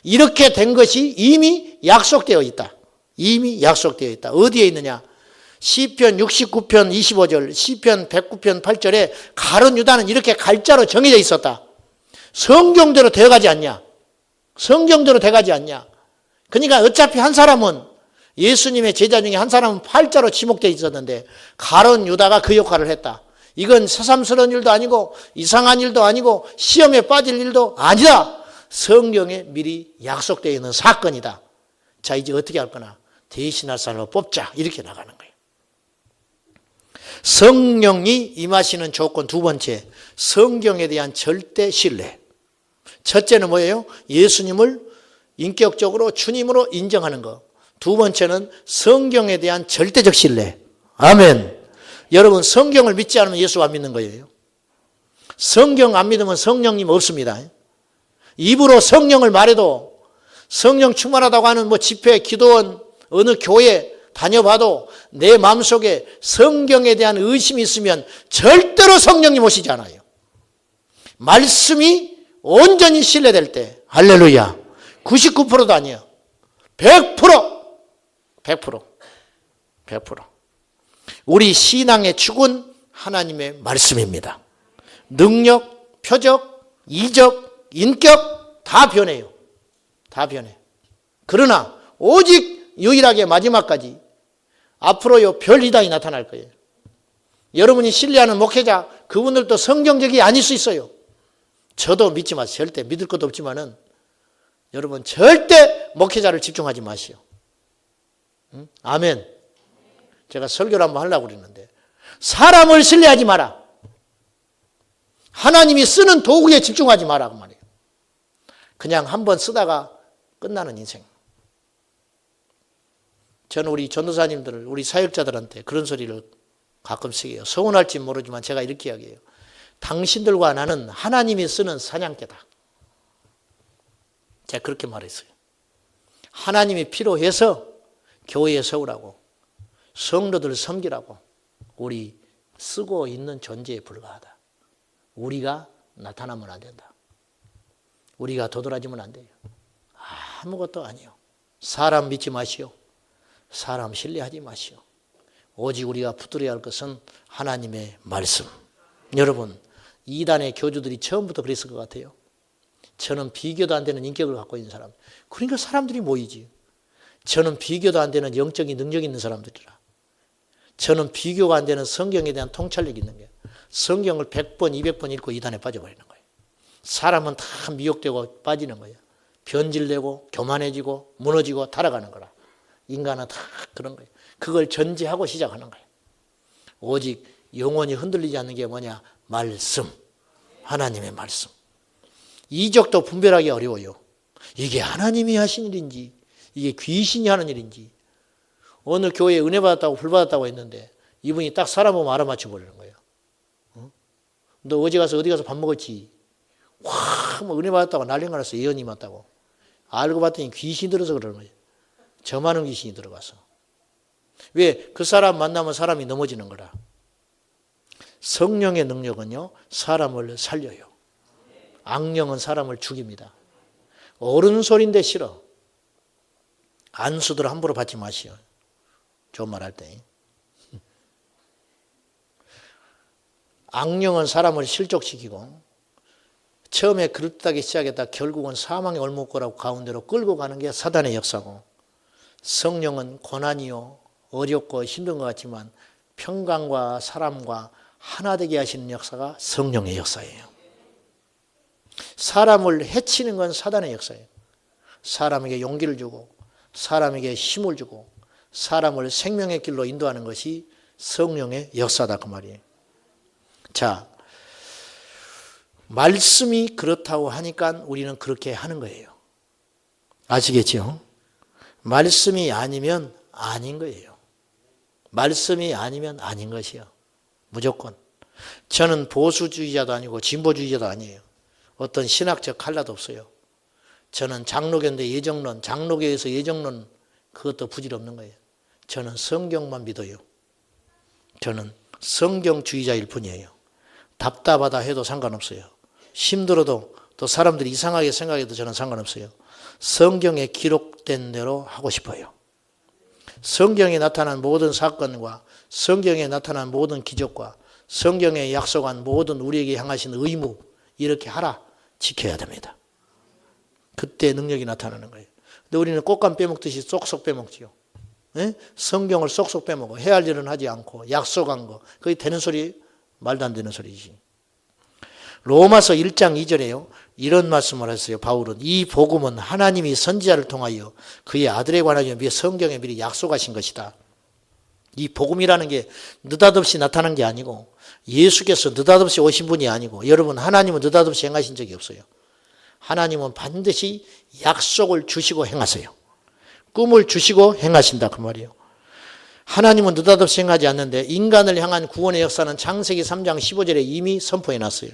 이렇게 된 것이 이미 약속되어 있다. 이미 약속되어 있다. 어디에 있느냐? 시편 69편 25절, 시편 109편 8절에 가룟 유다는 이렇게 갈자로 정해져 있었다. 성경대로 되어가지 않냐? 성경대로 돼가지 않냐? 그러니까 어차피 한 사람은 예수님의 제자 중에 한 사람은 팔자로 지목되어 있었는데 가룟 유다가 그 역할을 했다. 이건 새삼스러운 일도 아니고 이상한 일도 아니고 시험에 빠질 일도 아니다. 성경에 미리 약속되어 있는 사건이다. 자, 이제 어떻게 할 거나? 대신할 사람을 뽑자. 이렇게 나가는 거예요. 성령이 임하시는 조건 두 번째, 성경에 대한 절대 신뢰. 첫째는 뭐예요? 예수님을 인격적으로 주님으로 인정하는 것. 두 번째는 성경에 대한 절대적 신뢰. 아멘. 여러분, 성경을 믿지 않으면 예수 안 믿는 거예요. 성경 안 믿으면 성령님 없습니다. 입으로 성령을 말해도 성령 충만하다고 하는 집회, 기도원, 어느 교회 다녀봐도 내 마음속에 성경에 대한 의심이 있으면 절대로 성령님 오시지 않아요. 말씀이 온전히 신뢰될 때, 할렐루야, 99%도 아니에요. 100%. 우리 신앙의 축은 하나님의 말씀입니다. 능력, 표적, 이적, 인격 다 변해요. 다 변해. 그러나 오직 유일하게 마지막까지 앞으로요 별 이단이 나타날 거예요. 여러분이 신뢰하는 목회자, 그분들도 성경적이 아닐 수 있어요. 저도 믿지 마세요. 절대 믿을 것도 없지만은 여러분 절대 목회자를 집중하지 마시오. 응? 아멘. 제가 설교를 한번 하려고 그랬는데 사람을 신뢰하지 마라. 하나님이 쓰는 도구에 집중하지 마라 그 말이에요. 그냥 한번 쓰다가 끝나는 인생. 저는 우리 전도사님들, 우리 사역자들한테 그런 소리를 가끔씩 해요. 서운할지 모르지만 제가 이렇게 이야기해요. 당신들과 나는 하나님이 쓰는 사냥개다. 제가 그렇게 말했어요. 하나님이 필요해서 교회에 세우라고, 성도들 섬기라고 우리 쓰고 있는 존재에 불과하다. 우리가 나타나면 안 된다. 우리가 도드라지면 안 돼요. 아무것도 아니요. 사람 믿지 마시오. 사람 신뢰하지 마시오. 오직 우리가 붙들어야 할 것은 하나님의 말씀. 여러분, 이단의 교주들이 처음부터 그랬을 것 같아요. 저는 비교도 안 되는 인격을 갖고 있는 사람. 그러니까 사람들이 모이지. 저는 비교도 안 되는 영적인 능력이 있는 사람들이라. 저는 비교가 안 되는 성경에 대한 통찰력이 있는 거예요. 성경을 100번, 200번 읽고 이단에 빠져버리는 거예요. 사람은 다 미혹되고 빠지는 거예요. 변질되고 교만해지고 무너지고 타락하는 거라. 인간은 다 그런 거예요. 그걸 전제하고 시작하는 거예요. 오직 영원히 흔들리지 않는 게 뭐냐? 말씀. 하나님의 말씀. 이적도 분별하기 어려워요. 이게 하나님이 하신 일인지 이게 귀신이 하는 일인지. 어느 교회에 은혜 받았다고 불 받았다고 했는데 이분이 딱 사람 보면 알아맞혀 버리는 거예요. 너 어제 가서 어디 가서 밥 먹었지? 와, 은혜 받았다고 난리가 났어. 예언이 맞다고. 알고 봤더니 귀신이 들어서 그러는 거예요. 저 많은 귀신이 들어가서. 왜? 그 사람 만나면 사람이 넘어지는 거라. 성령의 능력은요, 사람을 살려요. 악령은 사람을 죽입니다. 옳은 소리인데 싫어. 안수들 함부로 받지 마시오. 좋은 말 할 때. 악령은 사람을 실족시키고 처음에 그릇하게 시작했다 결국은 사망의 올목고라고 가운데로 끌고 가는 게 사단의 역사고, 성령은 고난이요 어렵고 힘든 것 같지만 평강과 사람과 하나 되게 하시는 역사가 성령의 역사예요. 사람을 해치는 건 사단의 역사예요. 사람에게 용기를 주고 사람에게 힘을 주고 사람을 생명의 길로 인도하는 것이 성령의 역사다 그 말이에요. 자, 말씀이 그렇다고 하니까 우리는 그렇게 하는 거예요. 아시겠죠? 말씀이 아니면 아닌 거예요. 말씀이 아니면 아닌 것이요. 무조건. 저는 보수주의자도 아니고 진보주의자도 아니에요. 어떤 신학적 칼라도 없어요. 저는 장로교인데 예정론, 장로교에서 예정론 그것도 부질없는 거예요. 저는 성경만 믿어요. 저는 성경주의자일 뿐이에요. 답답하다 해도 상관없어요. 힘들어도 또 사람들이 이상하게 생각해도 저는 상관없어요. 성경에 기록된 대로 하고 싶어요. 성경에 나타난 모든 사건과 성경에 나타난 모든 기적과 성경에 약속한 모든 우리에게 향하신 의무, 이렇게 하라, 지켜야 됩니다. 그때 능력이 나타나는 거예요. 근데 우리는 꽃감 빼먹듯이 쏙쏙 빼먹지요. 네? 성경을 쏙쏙 빼먹어. 해야 할 일은 하지 않고 약속한 거, 그게 되는 소리, 말도 안 되는 소리지. 로마서 1장 2절에요. 이런 말씀을 했어요. 바울은 이 복음은 하나님이 선지자를 통하여 그의 아들에 관하여 성경에 미리 약속하신 것이다. 이 복음이라는 게 느닷없이 나타난 게 아니고 예수께서 느닷없이 오신 분이 아니고, 여러분 하나님은 느닷없이 행하신 적이 없어요. 하나님은 반드시 약속을 주시고 행하세요. 꿈을 주시고 행하신다 그 말이에요. 하나님은 느닷없이 행하지 않는데 인간을 향한 구원의 역사는 창세기 3장 15절에 이미 선포해 놨어요.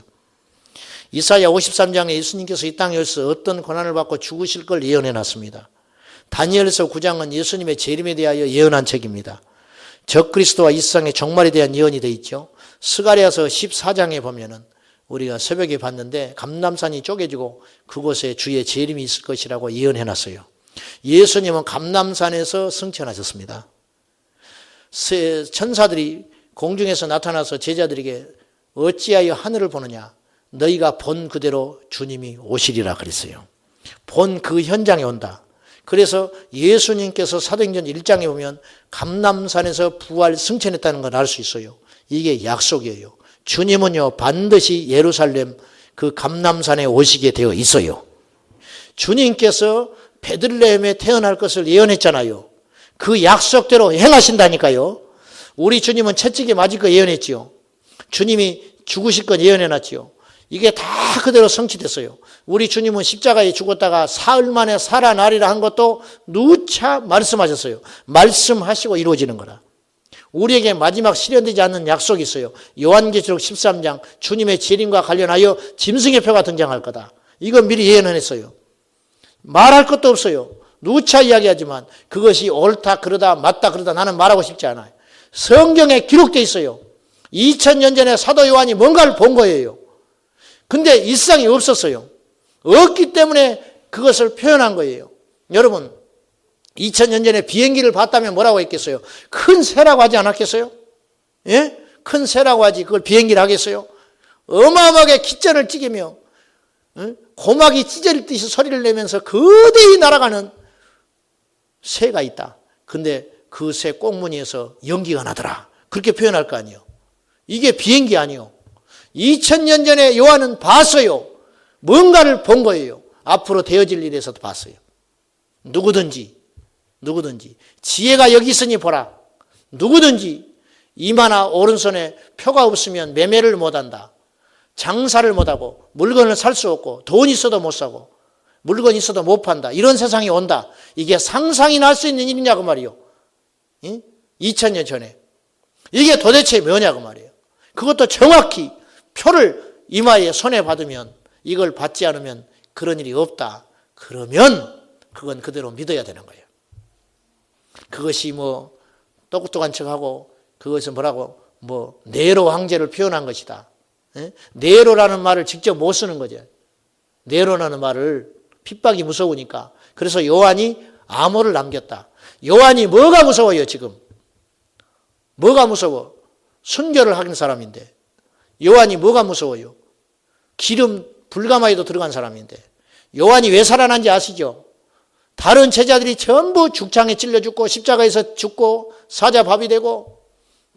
이사야 53장에 예수님께서 이 땅에 오셔서 어떤 고난을 받고 죽으실 걸 예언해 놨습니다. 다니엘서 9장은 예수님의 재림에 대하여 예언한 책입니다. 적그리스도와 이 세상의 종말에 대한 예언이 되어 있죠. 스가랴서 14장에 보면은 우리가 새벽에 봤는데 감람산이 쪼개지고 그곳에 주의 재림이 있을 것이라고 예언해 놨어요. 예수님은 감람산에서 승천하셨습니다. 천사들이 공중에서 나타나서 제자들에게 어찌하여 하늘을 보느냐, 너희가 본 그대로 주님이 오시리라 그랬어요. 본 그 현장에 온다. 그래서 예수님께서 사도행전 1장에 보면 감람산에서 부활 승천했다는 걸 알 수 있어요. 이게 약속이에요. 주님은요 반드시 예루살렘 그 감람산에 오시게 되어 있어요. 주님께서 베들레헴에 태어날 것을 예언했잖아요. 그 약속대로 행하신다니까요. 우리 주님은 채찍에 맞을 거 예언했지요. 주님이 죽으실 것 예언해놨지요. 이게 다 그대로 성취됐어요. 우리 주님은 십자가에 죽었다가 사흘 만에 살아나리라 한 것도 누차 말씀하셨어요. 말씀하시고 이루어지는 거라. 우리에게 마지막 실현되지 않는 약속이 있어요. 요한계시록 13장 주님의 재림과 관련하여 짐승의 표가 등장할 거다. 이건 미리 예언을 했어요. 말할 것도 없어요. 누차 이야기하지만 그것이 옳다 그러다 맞다 그러다 나는 말하고 싶지 않아요. 성경에 기록되어 있어요. 2000년 전에 사도 요한이 뭔가를 본 거예요. 근데 이 세상에 없었어요. 없기 때문에 그것을 표현한 거예요. 여러분 2000년 전에 비행기를 봤다면 뭐라고 했겠어요? 큰 새라고 하지 않았겠어요? 예? 큰 새라고 하지 그걸 비행기를 하겠어요? 어마어마하게 기전을 찍으며 고막이 찢어질 소리를 내면서 거대히 날아가는 새가 있다. 근데 그 새 꽁무니에서 연기가 나더라. 그렇게 표현할 거 아니에요. 이게 비행기 아니에요. 2000년 전에 요한은 봤어요. 뭔가를 본 거예요. 앞으로 되어질 일에서도 봤어요. 누구든지 지혜가 여기 있으니 보라. 누구든지 이마나 오른손에 표가 없으면 매매를 못한다. 장사를 못하고 물건을 살 수 없고 돈 있어도 못 사고 물건 있어도 못 판다. 이런 세상이 온다. 이게 상상이 날 수 있는 일이냐고 말이요. 2000년 전에. 이게 도대체 뭐냐고 말이에요. 그것도 정확히 표를 이마에 손에 받으면 이걸 받지 않으면 그런 일이 없다. 그러면 그건 그대로 믿어야 되는 거예요. 그것이 뭐 똑똑한 척하고 그것은 뭐라고 네로 황제를 표현한 것이다. 네로라는 말을 직접 못 쓰는 거죠. 네로라는 말을 핍박이 무서우니까. 그래서 요한이 암호를 남겼다. 요한이 뭐가 무서워요 지금? 뭐가 무서워? 순교를 하는 사람인데. 요한이 뭐가 무서워요? 기름 불가마에도 들어간 사람인데. 요한이 왜 살아난지 아시죠? 다른 제자들이 전부 죽창에 찔려 죽고 십자가에서 죽고 사자밥이 되고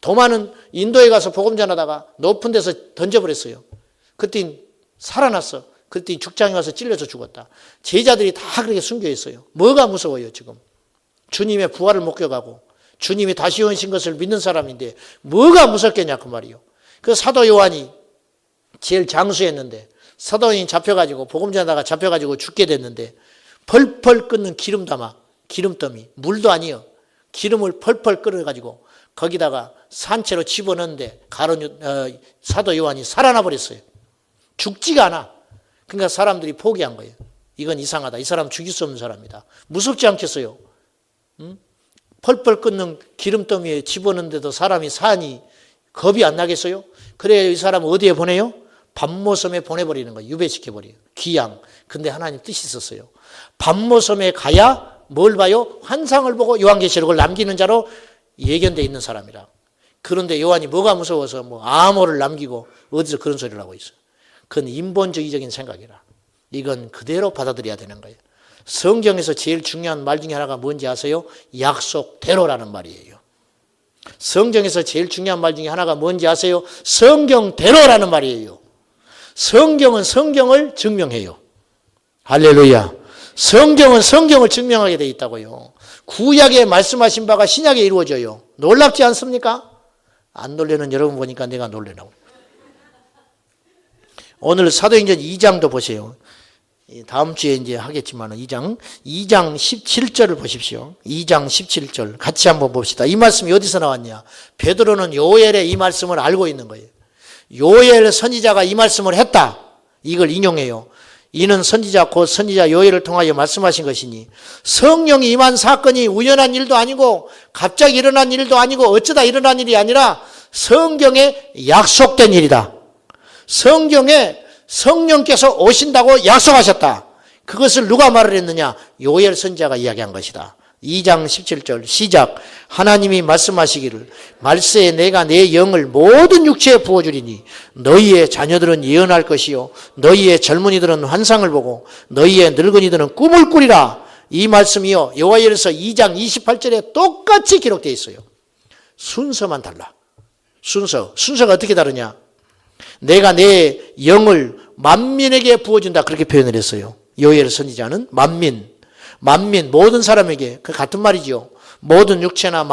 도마는 인도에 가서 복음 전하다가 높은 데서 던져버렸어요. 그때 살아났어. 그때 죽창에 가서 찔려서 죽었다. 제자들이 다 그렇게 순교했어요. 뭐가 무서워요 지금? 주님의 부활을 목격하고 주님이 다시 오신 것을 믿는 사람인데 뭐가 무섭겠냐 그 말이요. 그 사도 요한이 제일 장수했는데 사도 요한이 잡혀가지고 복음 전하다가 잡혀가지고 죽게 됐는데 펄펄 끓는 기름 담아 기름더미 물도 아니요. 기름을 펄펄 끓여가지고 거기다가 산채로 집어넣는데 사도 요한이 살아나 버렸어요. 죽지가 않아. 그러니까 사람들이 포기한 거예요. 이건 이상하다. 이 사람 죽일 수 없는 사람이다. 무섭지 않겠어요? 응? 펄펄 끓는 기름더미에 집어넣는데도 사람이 사니 겁이 안 나겠어요? 그래야 이 사람은 어디에 보내요? 밤모섬에 보내버리는 거예요. 유배시켜버려요. 귀양. 근데 하나님 뜻이 있었어요. 밤모섬에 가야 뭘 봐요? 환상을 보고 요한계시록을 남기는 자로 예견되어 있는 사람이라. 그런데 요한이 뭐가 무서워서 뭐 암호를 남기고 어디서 그런 소리를 하고 있어요. 그건 인본주의적인 생각이라. 이건 그대로 받아들여야 되는 거예요. 성경에서 제일 중요한 말 중에 하나가 뭔지 아세요? 약속대로라는 말이에요. 성경에서 제일 중요한 말 중에 하나가 뭔지 아세요? 성경대로라는 말이에요. 성경은 성경을 증명해요. 할렐루야. 성경은 성경을 증명하게 되어 있다고요. 구약에 말씀하신 바가 신약에 이루어져요. 놀랍지 않습니까? 안 놀래는 여러분 보니까 내가 놀래라고. 오늘 사도행전 2장도 보세요. 다음 주에 이제 하겠지만 2장 17절을 보십시오. 2장 17절 같이 한번 봅시다. 이 말씀이 어디서 나왔냐? 베드로는 요엘의 이 말씀을 알고 있는 거예요. 요엘 선지자가 이 말씀을 했다. 이걸 인용해요. 이는 선지자 곧 선지자 요엘을 통하여 말씀하신 것이니 성령이 임한 사건이 우연한 일도 아니고 갑자기 일어난 일도 아니고 어쩌다 일어난 일이 아니라 성경에 약속된 일이다. 성경에 성령께서 오신다고 약속하셨다. 그것을 누가 말을 했느냐? 요엘 선지자가 이야기한 것이다. 2장 17절 시작. 하나님이 말씀하시기를 말세에 내가 내 영을 모든 육체에 부어주리니 너희의 자녀들은 예언할 것이요 너희의 젊은이들은 환상을 보고 너희의 늙은이들은 꿈을 꾸리라. 이 말씀이요 요엘서 2장 28절에 똑같이 기록되어 있어요. 순서만 달라. 순서가 어떻게 다르냐? 내가 내 영을 만민에게 부어준다 그렇게 표현을 했어요. 요엘 선지자는 만민 모든 사람에게 그 같은 말이죠. 모든 육체나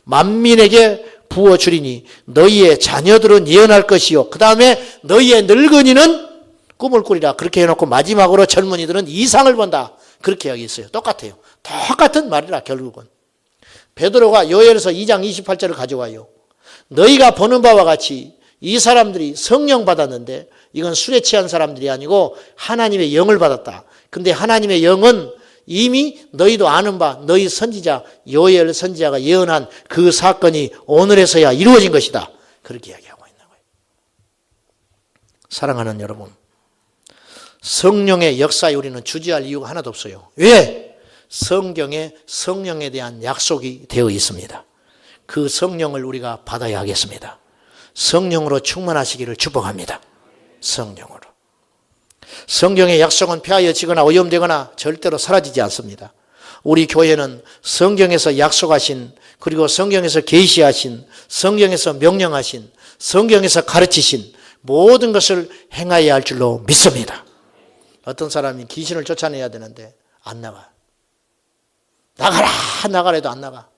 만민에게 부어주리니 너희의 자녀들은 예언할 것이요 그 다음에 너희의 늙은이는 꿈을 꾸리라 그렇게 해놓고 마지막으로 젊은이들은 이상을 본다 그렇게 이야기했어요. 똑같아요. 똑같은 말이라 결국은. 베드로가 요엘서 2장 28절을 가져와요. 너희가 보는 바와 같이 이 사람들이 성령 받았는데 이건 술에 취한 사람들이 아니고 하나님의 영을 받았다. 근데 하나님의 영은 이미 너희도 아는 바 너희 선지자 요엘 선지자가 예언한 그 사건이 오늘에서야 이루어진 것이다. 그렇게 이야기하고 있는 거예요. 사랑하는 여러분, 성령의 역사에 우리는 주저할 이유가 하나도 없어요. 왜? 성경에 성령에 대한 약속이 되어 있습니다. 그 성령을 우리가 받아야 하겠습니다. 성령으로 충만하시기를 축복합니다. 성령으로. 성경의 약속은 폐하여지거나 오염되거나 절대로 사라지지 않습니다. 우리 교회는 성경에서 약속하신 그리고 성경에서 계시하신 성경에서 명령하신 성경에서 가르치신 모든 것을 행하여야 할 줄로 믿습니다. 어떤 사람이 귀신을 쫓아내야 되는데 안 나가. 나가라 해도 안 나가.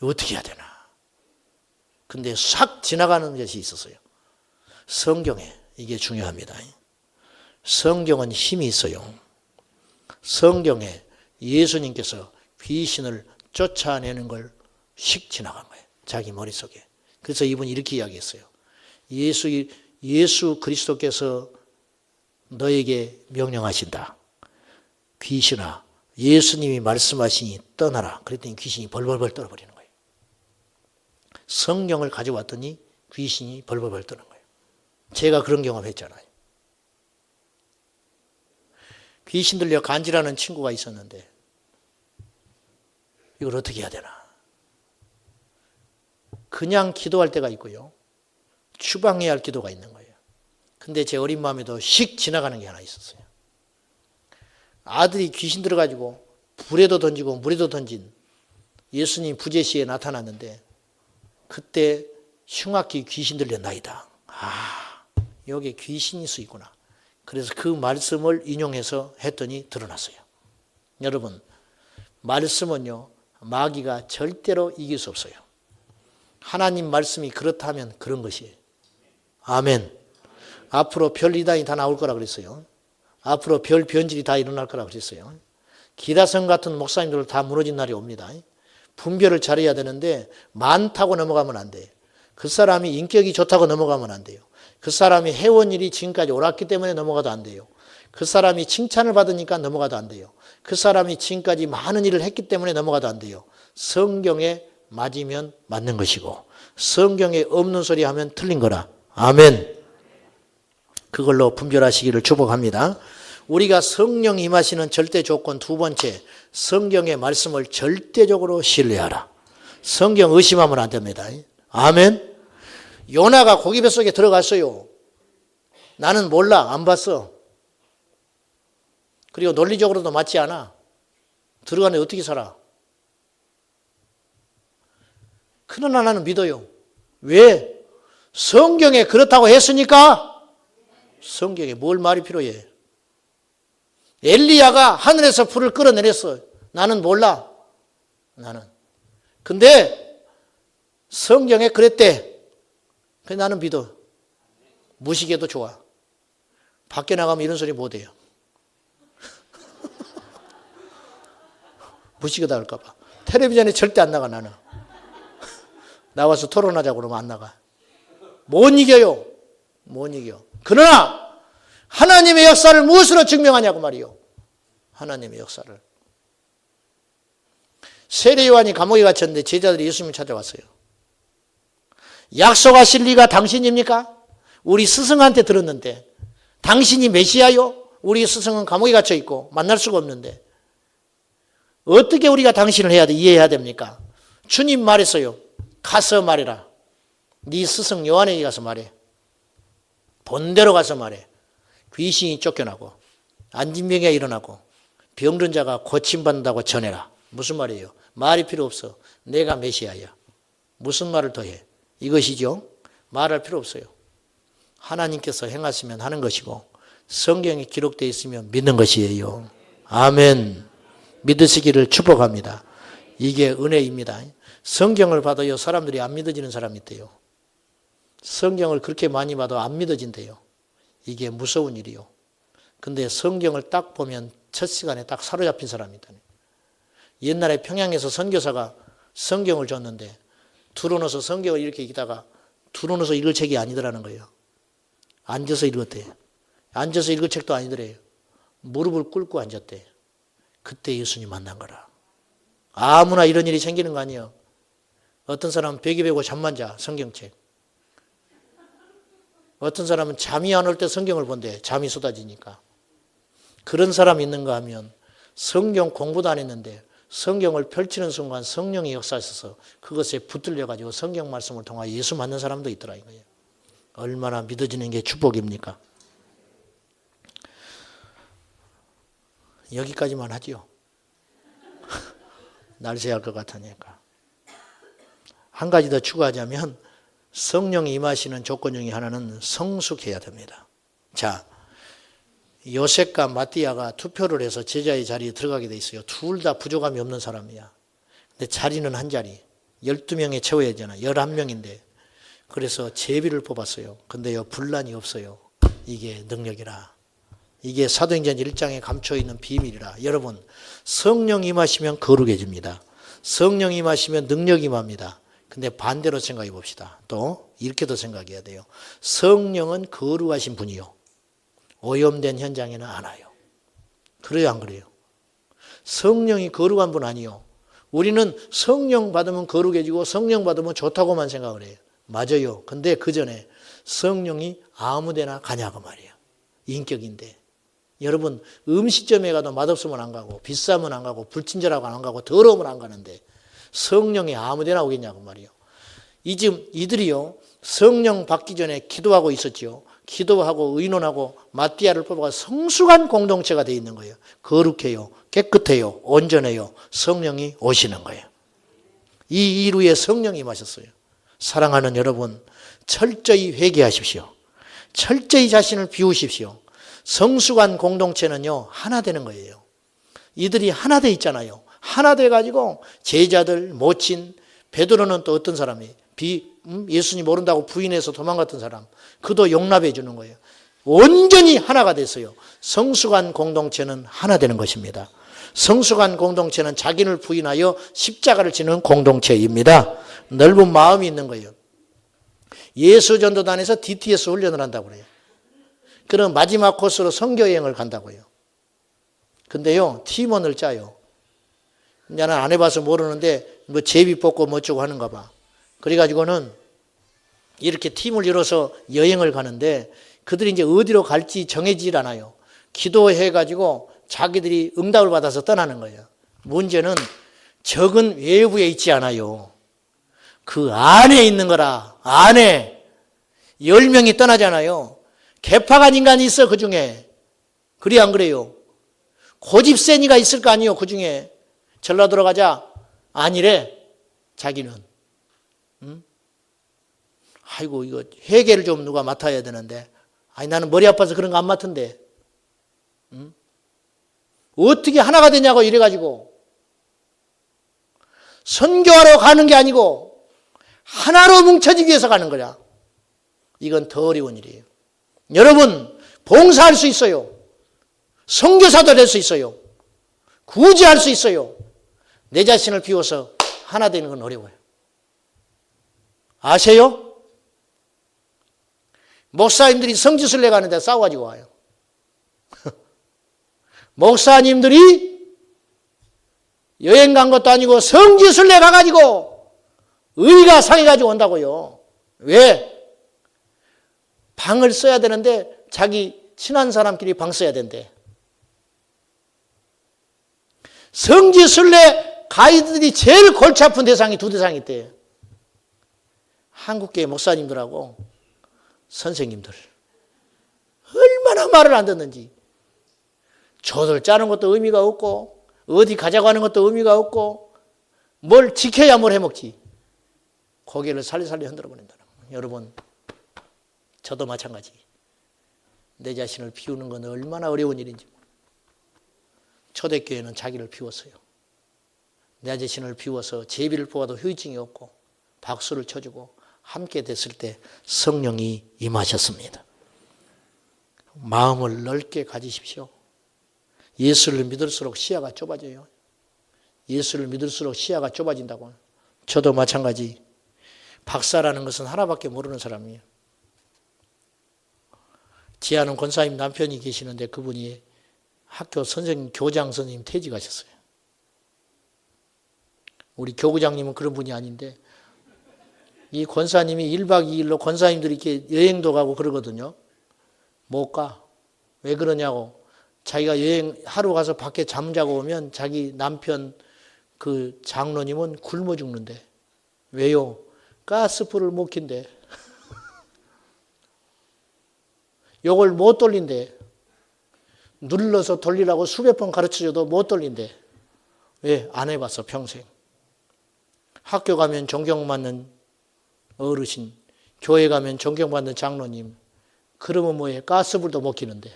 어떻게 해야 되나? 근데 싹 지나가는 것이 있었어요. 성경에 이게 중요합니다. 성경은 힘이 있어요. 성경에 예수님께서 귀신을 쫓아내는 걸 씩 지나간 거예요. 자기 머릿속에. 그래서 이분이 이렇게 이야기했어요. 예수 그리스도께서 너에게 명령하신다. 귀신아, 예수님이 말씀하시니 떠나라. 그랬더니 귀신이 벌벌벌 떨어버리는 거예요. 성경을 가져왔더니 귀신이 벌벌벌 떠는 거예요. 제가 그런 경험했잖아요. 귀신 들려 간질하는 친구가 있었는데 이걸 어떻게 해야 되나? 그냥 기도할 때가 있고요. 추방해야 할 기도가 있는 거예요. 근데 제 어린 마음에도 씩 지나가는 게 하나 있었어요. 아들이 귀신 들어가지고 불에도 던지고 물에도 던진 예수님 부제시에 나타났는데 그때 흉악기 귀신 들렸나이다. 아, 여기에 귀신이 수 있구나. 그래서 그 말씀을 인용해서 했더니 드러났어요. 여러분, 말씀은요, 마귀가 절대로 이길 수 없어요. 하나님 말씀이 그렇다면 그런 것이에요. 아멘. 앞으로 별 이단이 다 나올 거라 그랬어요. 앞으로 별 변질이 다 일어날 거라 그랬어요. 기다성 같은 목사님들 다 무너진 날이 옵니다. 분별을 잘해야 되는데 많다고 넘어가면 안 돼요. 그 사람이 인격이 좋다고 넘어가면 안 돼요. 그 사람이 해온 일이 지금까지 옳았기 때문에 넘어가도 안 돼요. 그 사람이 칭찬을 받으니까 넘어가도 안 돼요. 그 사람이 지금까지 많은 일을 했기 때문에 넘어가도 안 돼요. 성경에 맞으면 맞는 것이고 성경에 없는 소리 하면 틀린 거라. 아멘. 그걸로 분별하시기를 축복합니다. 우리가 성령 임하시는 절대 조건 두 번째, 성경의 말씀을 절대적으로 신뢰하라. 성경 의심하면 안 됩니다. 아멘. 요나가 고기 뱃속에 들어갔어요. 나는 몰라, 안 봤어. 그리고 논리적으로도 맞지 않아. 들어가는데 어떻게 살아? 그러나 나는 믿어요. 왜? 성경에 그렇다고 했으니까. 성경에 뭘 말이 필요해? 엘리야가 하늘에서 불을 끌어내렸어. 나는 몰라. 나는. 근데 성경에 그랬대. 그래서 나는 믿어. 무식해도 좋아. 밖에 나가면 이런 소리 못해요. 무식하다 할까 봐. 텔레비전에 절대 안 나가 나는. 나와서 토론하자고 그러면 안 나가. 못 이겨요. 못 이겨. 그러나 하나님의 역사를 무엇으로 증명하냐고 말이요. 하나님의 역사를. 세례 요한이 감옥에 갇혔는데 제자들이 예수님을 찾아왔어요. 약속하실 리가 당신입니까? 우리 스승한테 들었는데 당신이 메시아요? 우리 스승은 감옥에 갇혀 있고 만날 수가 없는데 어떻게 우리가 당신을 해야 돼? 이해해야 됩니까? 주님 말했어요. 가서 말해라. 네 스승 요한에게 가서 말해. 본대로 가서 말해. 귀신이 쫓겨나고 안진병이 일어나고 병든 자가 고침받는다고 전해라. 무슨 말이에요? 말이 필요 없어. 내가 메시아야. 무슨 말을 더 해? 이것이죠. 말할 필요 없어요. 하나님께서 행하시면 하는 것이고 성경에 기록되어 있으면 믿는 것이에요. 아멘. 믿으시기를 축복합니다. 이게 은혜입니다. 성경을 봐도요, 사람들이 안 믿어지는 사람이 있대요. 성경을 그렇게 많이 봐도 안 믿어진대요. 이게 무서운 일이요. 근데 성경을 딱 보면 첫 시간에 딱 사로잡힌 사람이 있다네. 옛날에 평양에서 선교사가 성경을 줬는데 두루너서 성경을 이렇게 읽다가 두루너서 읽을 책이 아니더라는 거예요. 앉아서 읽었대. 앉아서 읽을 책도 아니더래요. 무릎을 꿇고 앉았대. 그때 예수님 만난 거라. 아무나 이런 일이 생기는 거 아니에요. 어떤 사람은 베개 베고 잠만 자, 성경책. 어떤 사람은 잠이 안 올 때 성경을 본대. 잠이 쏟아지니까. 그런 사람이 있는가 하면 성경 공부도 안 했는데 성경을 펼치는 순간 성령의 역사에서 그것에 붙들려가지고 성경 말씀을 통하여 예수 만난 사람도 있더라 이거예요. 얼마나 믿어지는 게 축복입니까? 여기까지만 하지요. 날새할 것 같으니까. 한 가지 더 추가하자면 성령이 임하시는 조건 중에 하나는 성숙해야 됩니다. 자, 요셉과 마띠아가 투표를 해서 제자의 자리에 들어가게 돼 있어요. 둘 다 부족함이 없는 사람이야. 근데 자리는 한 자리. 12명에 채워야 되잖아. 11명인데. 그래서 제비를 뽑았어요. 근데요, 분란이 없어요. 이게 능력이라. 이게 사도행전 1장에 감춰있는 비밀이라. 여러분, 성령 임하시면 거룩해집니다. 성령 임하시면 능력이 임합니다. 근데 반대로 생각해 봅시다. 또 이렇게도 생각해야 돼요. 성령은 거룩하신 분이요. 오염된 현장에는 안 와요. 그래요, 안 그래요? 성령이 거룩한 분 아니요. 우리는 성령 받으면 거룩해지고 성령 받으면 좋다고만 생각을 해요. 맞아요. 근데 그 전에 성령이 아무데나 가냐고 말이에요. 인격인데. 여러분, 음식점에 가도 맛없으면 안 가고 비싸면 안 가고 불친절하고 안 가고 더러우면 안 가는데 성령이 아무데나 오겠냐고 말이에요. 이들이요, 성령 받기 전에 기도하고 있었지요. 기도하고 의논하고 마띠아를 뽑아가 성숙한 공동체가 되어 있는 거예요. 거룩해요, 깨끗해요, 온전해요. 성령이 오시는 거예요. 이 일 후에 성령이 임하셨어요. 사랑하는 여러분, 철저히 회개하십시오. 철저히 자신을 비우십시오. 성숙한 공동체는요, 하나 되는 거예요. 이들이 하나 돼 있잖아요. 하나 돼 가지고 제자들, 모친, 베드로는 또 어떤 사람이 예수님 모른다고 부인해서 도망갔던 사람, 그도 용납해 주는 거예요. 온전히 하나가 됐어요. 성숙한 공동체는 하나 되는 것입니다. 성숙한 공동체는 자기를 부인하여 십자가를 지는 공동체입니다. 넓은 마음이 있는 거예요. 예수전도단에서 DTS 훈련을 한다고 그래요. 그럼 마지막 코스로 선교여행을 간다고요. 근데요, 팀원을 짜요. 나는 안 해봐서 모르는데 뭐 제비 뽑고 뭐 어쩌고 하는가 봐. 그래가지고는 이렇게 팀을 이뤄서 여행을 가는데 그들이 이제 어디로 갈지 정해지질 않아요. 기도해가지고 자기들이 응답을 받아서 떠나는 거예요. 문제는 적은 외부에 있지 않아요. 그 안에 있는 거라. 안에 10명이 떠나잖아요. 개파간 인간이 있어, 그 중에. 그래 안 그래요? 고집센이가 있을 거 아니에요, 그 중에. 전라도로 가자. 아니래, 자기는. 아이고, 이거 회개를 좀 누가 맡아야 되는데. 아니, 나는 머리 아파서 그런 거 안 맡은데. 어떻게 하나가 되냐고 이래가지고. 선교하러 가는 게 아니고 하나로 뭉쳐지기 위해서 가는 거야. 이건 더 어려운 일이에요. 여러분, 봉사할 수 있어요. 선교사도 될 수 있어요. 구제할 수 있어요. 내 자신을 비워서 하나 되는 건 어려워요. 아세요? 목사님들이 성지순례 가는데 싸워가지고 와요. 목사님들이 여행 간 것도 아니고 성지순례 가가지고 의가 상해가지고 온다고요. 왜? 방을 써야 되는데 자기 친한 사람끼리 방 써야 된대. 성지순례 가이드들이 제일 골치 아픈 대상이 두 대상이 있대요. 한국교회 목사님들하고 선생님들. 얼마나 말을 안 듣는지. 조들 짜는 것도 의미가 없고 어디 가자고 하는 것도 의미가 없고 뭘 지켜야 뭘 해먹지. 고개를 살리살리 흔들어 버린다는 거예요. 여러분, 저도 마찬가지. 내 자신을 비우는 건 얼마나 어려운 일인지. 초대교회는 자기를 비웠어요. 내 자신을 비워서 제비를 뽑아도 후유증이 없고 박수를 쳐주고 함께 됐을 때 성령이 임하셨습니다. 마음을 넓게 가지십시오. 예수를 믿을수록 시야가 좁아져요. 예수를 믿을수록 시야가 좁아진다고. 저도 마찬가지. 박사라는 것은 하나밖에 모르는 사람이에요. 지하는 권사님 남편이 계시는데 그분이 학교 선생님, 교장 선생님 퇴직하셨어요. 우리 교구장님은 그런 분이 아닌데 이 권사님이 1박 2일로 권사님들이 이렇게 여행도 가고 그러거든요. 못 가. 왜 그러냐고. 자기가 여행 하루 가서 밖에 잠자고 오면 자기 남편 그 장로님은 굶어 죽는데. 왜요? 가스불을 못 킨대. 요걸 못 돌린대. 눌러서 돌리라고 수백 번 가르쳐줘도 못 돌린대. 왜? 안 해봤어, 평생. 학교 가면 존경받는 어르신, 교회 가면 존경받는 장로님. 그러면 뭐해? 가스불도 못 켜는데.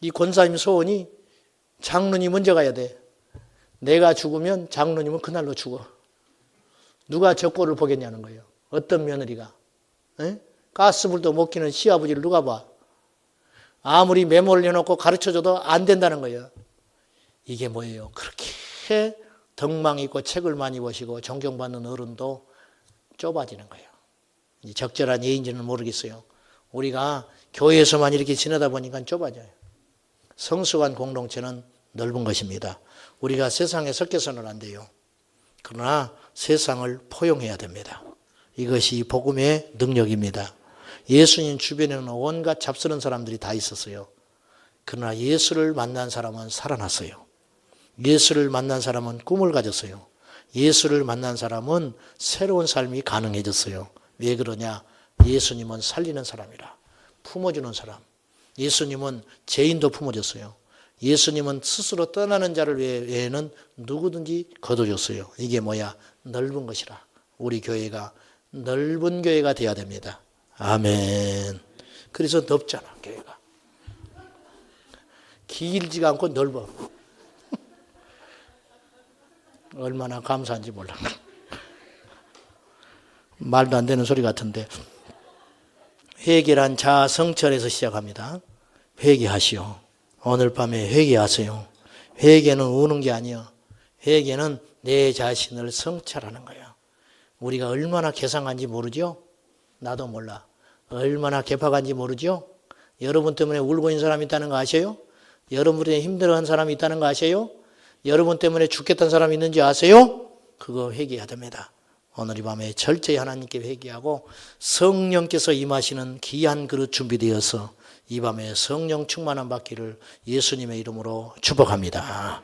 이 권사님 소원이 장로님 먼저 가야 돼. 내가 죽으면 장로님은 그날로 죽어. 누가 저 꼴을 보겠냐는 거예요. 어떤 며느리가. 에? 가스불도 못 켜는 시아버지를 누가 봐. 아무리 메모를 해놓고 가르쳐줘도 안 된다는 거예요. 이게 뭐예요? 그렇게 덕망 있고 책을 많이 보시고 존경받는 어른도 좁아지는 거예요. 적절한 예인지는 모르겠어요. 우리가 교회에서만 이렇게 지내다 보니까 좁아져요. 성숙한 공동체는 넓은 것입니다. 우리가 세상에 섞여서는 안 돼요. 그러나 세상을 포용해야 됩니다. 이것이 복음의 능력입니다. 예수님 주변에는 온갖 잡스러운 사람들이 다 있었어요. 그러나 예수를 만난 사람은 살아났어요. 예수를 만난 사람은 꿈을 가졌어요. 예수를 만난 사람은 새로운 삶이 가능해졌어요. 왜 그러냐? 예수님은 살리는 사람이라. 품어주는 사람. 예수님은 죄인도 품어줬어요. 예수님은 스스로 떠나는 자를 외에는 누구든지 거둬줬어요. 이게 뭐야? 넓은 것이라. 우리 교회가 넓은 교회가 돼야 됩니다. 아멘. 그래서 넓잖아, 교회가. 길지가 않고 넓어. 얼마나 감사한지 몰라. 말도 안 되는 소리 같은데. 회개란 자아 성찰에서 시작합니다. 회개하시오. 오늘 밤에 회개하세요. 회개는 우는 게 아니야. 회개는 내 자신을 성찰하는 거야. 우리가 얼마나 개상한지 모르죠? 나도 몰라. 얼마나 개팍한지 모르죠? 여러분 때문에 울고 있는 사람이 있다는 거 아세요? 여러분 때문에 힘들어하는 사람이 있다는 거 아세요? 여러분 때문에 죽겠다는 사람이 있는지 아세요? 그거 회개해야 됩니다. 오늘 이 밤에 철저히 하나님께 회개하고 성령께서 임하시는 귀한 그릇 준비되어서 이 밤에 성령 충만함 받기를 예수님의 이름으로 축복합니다.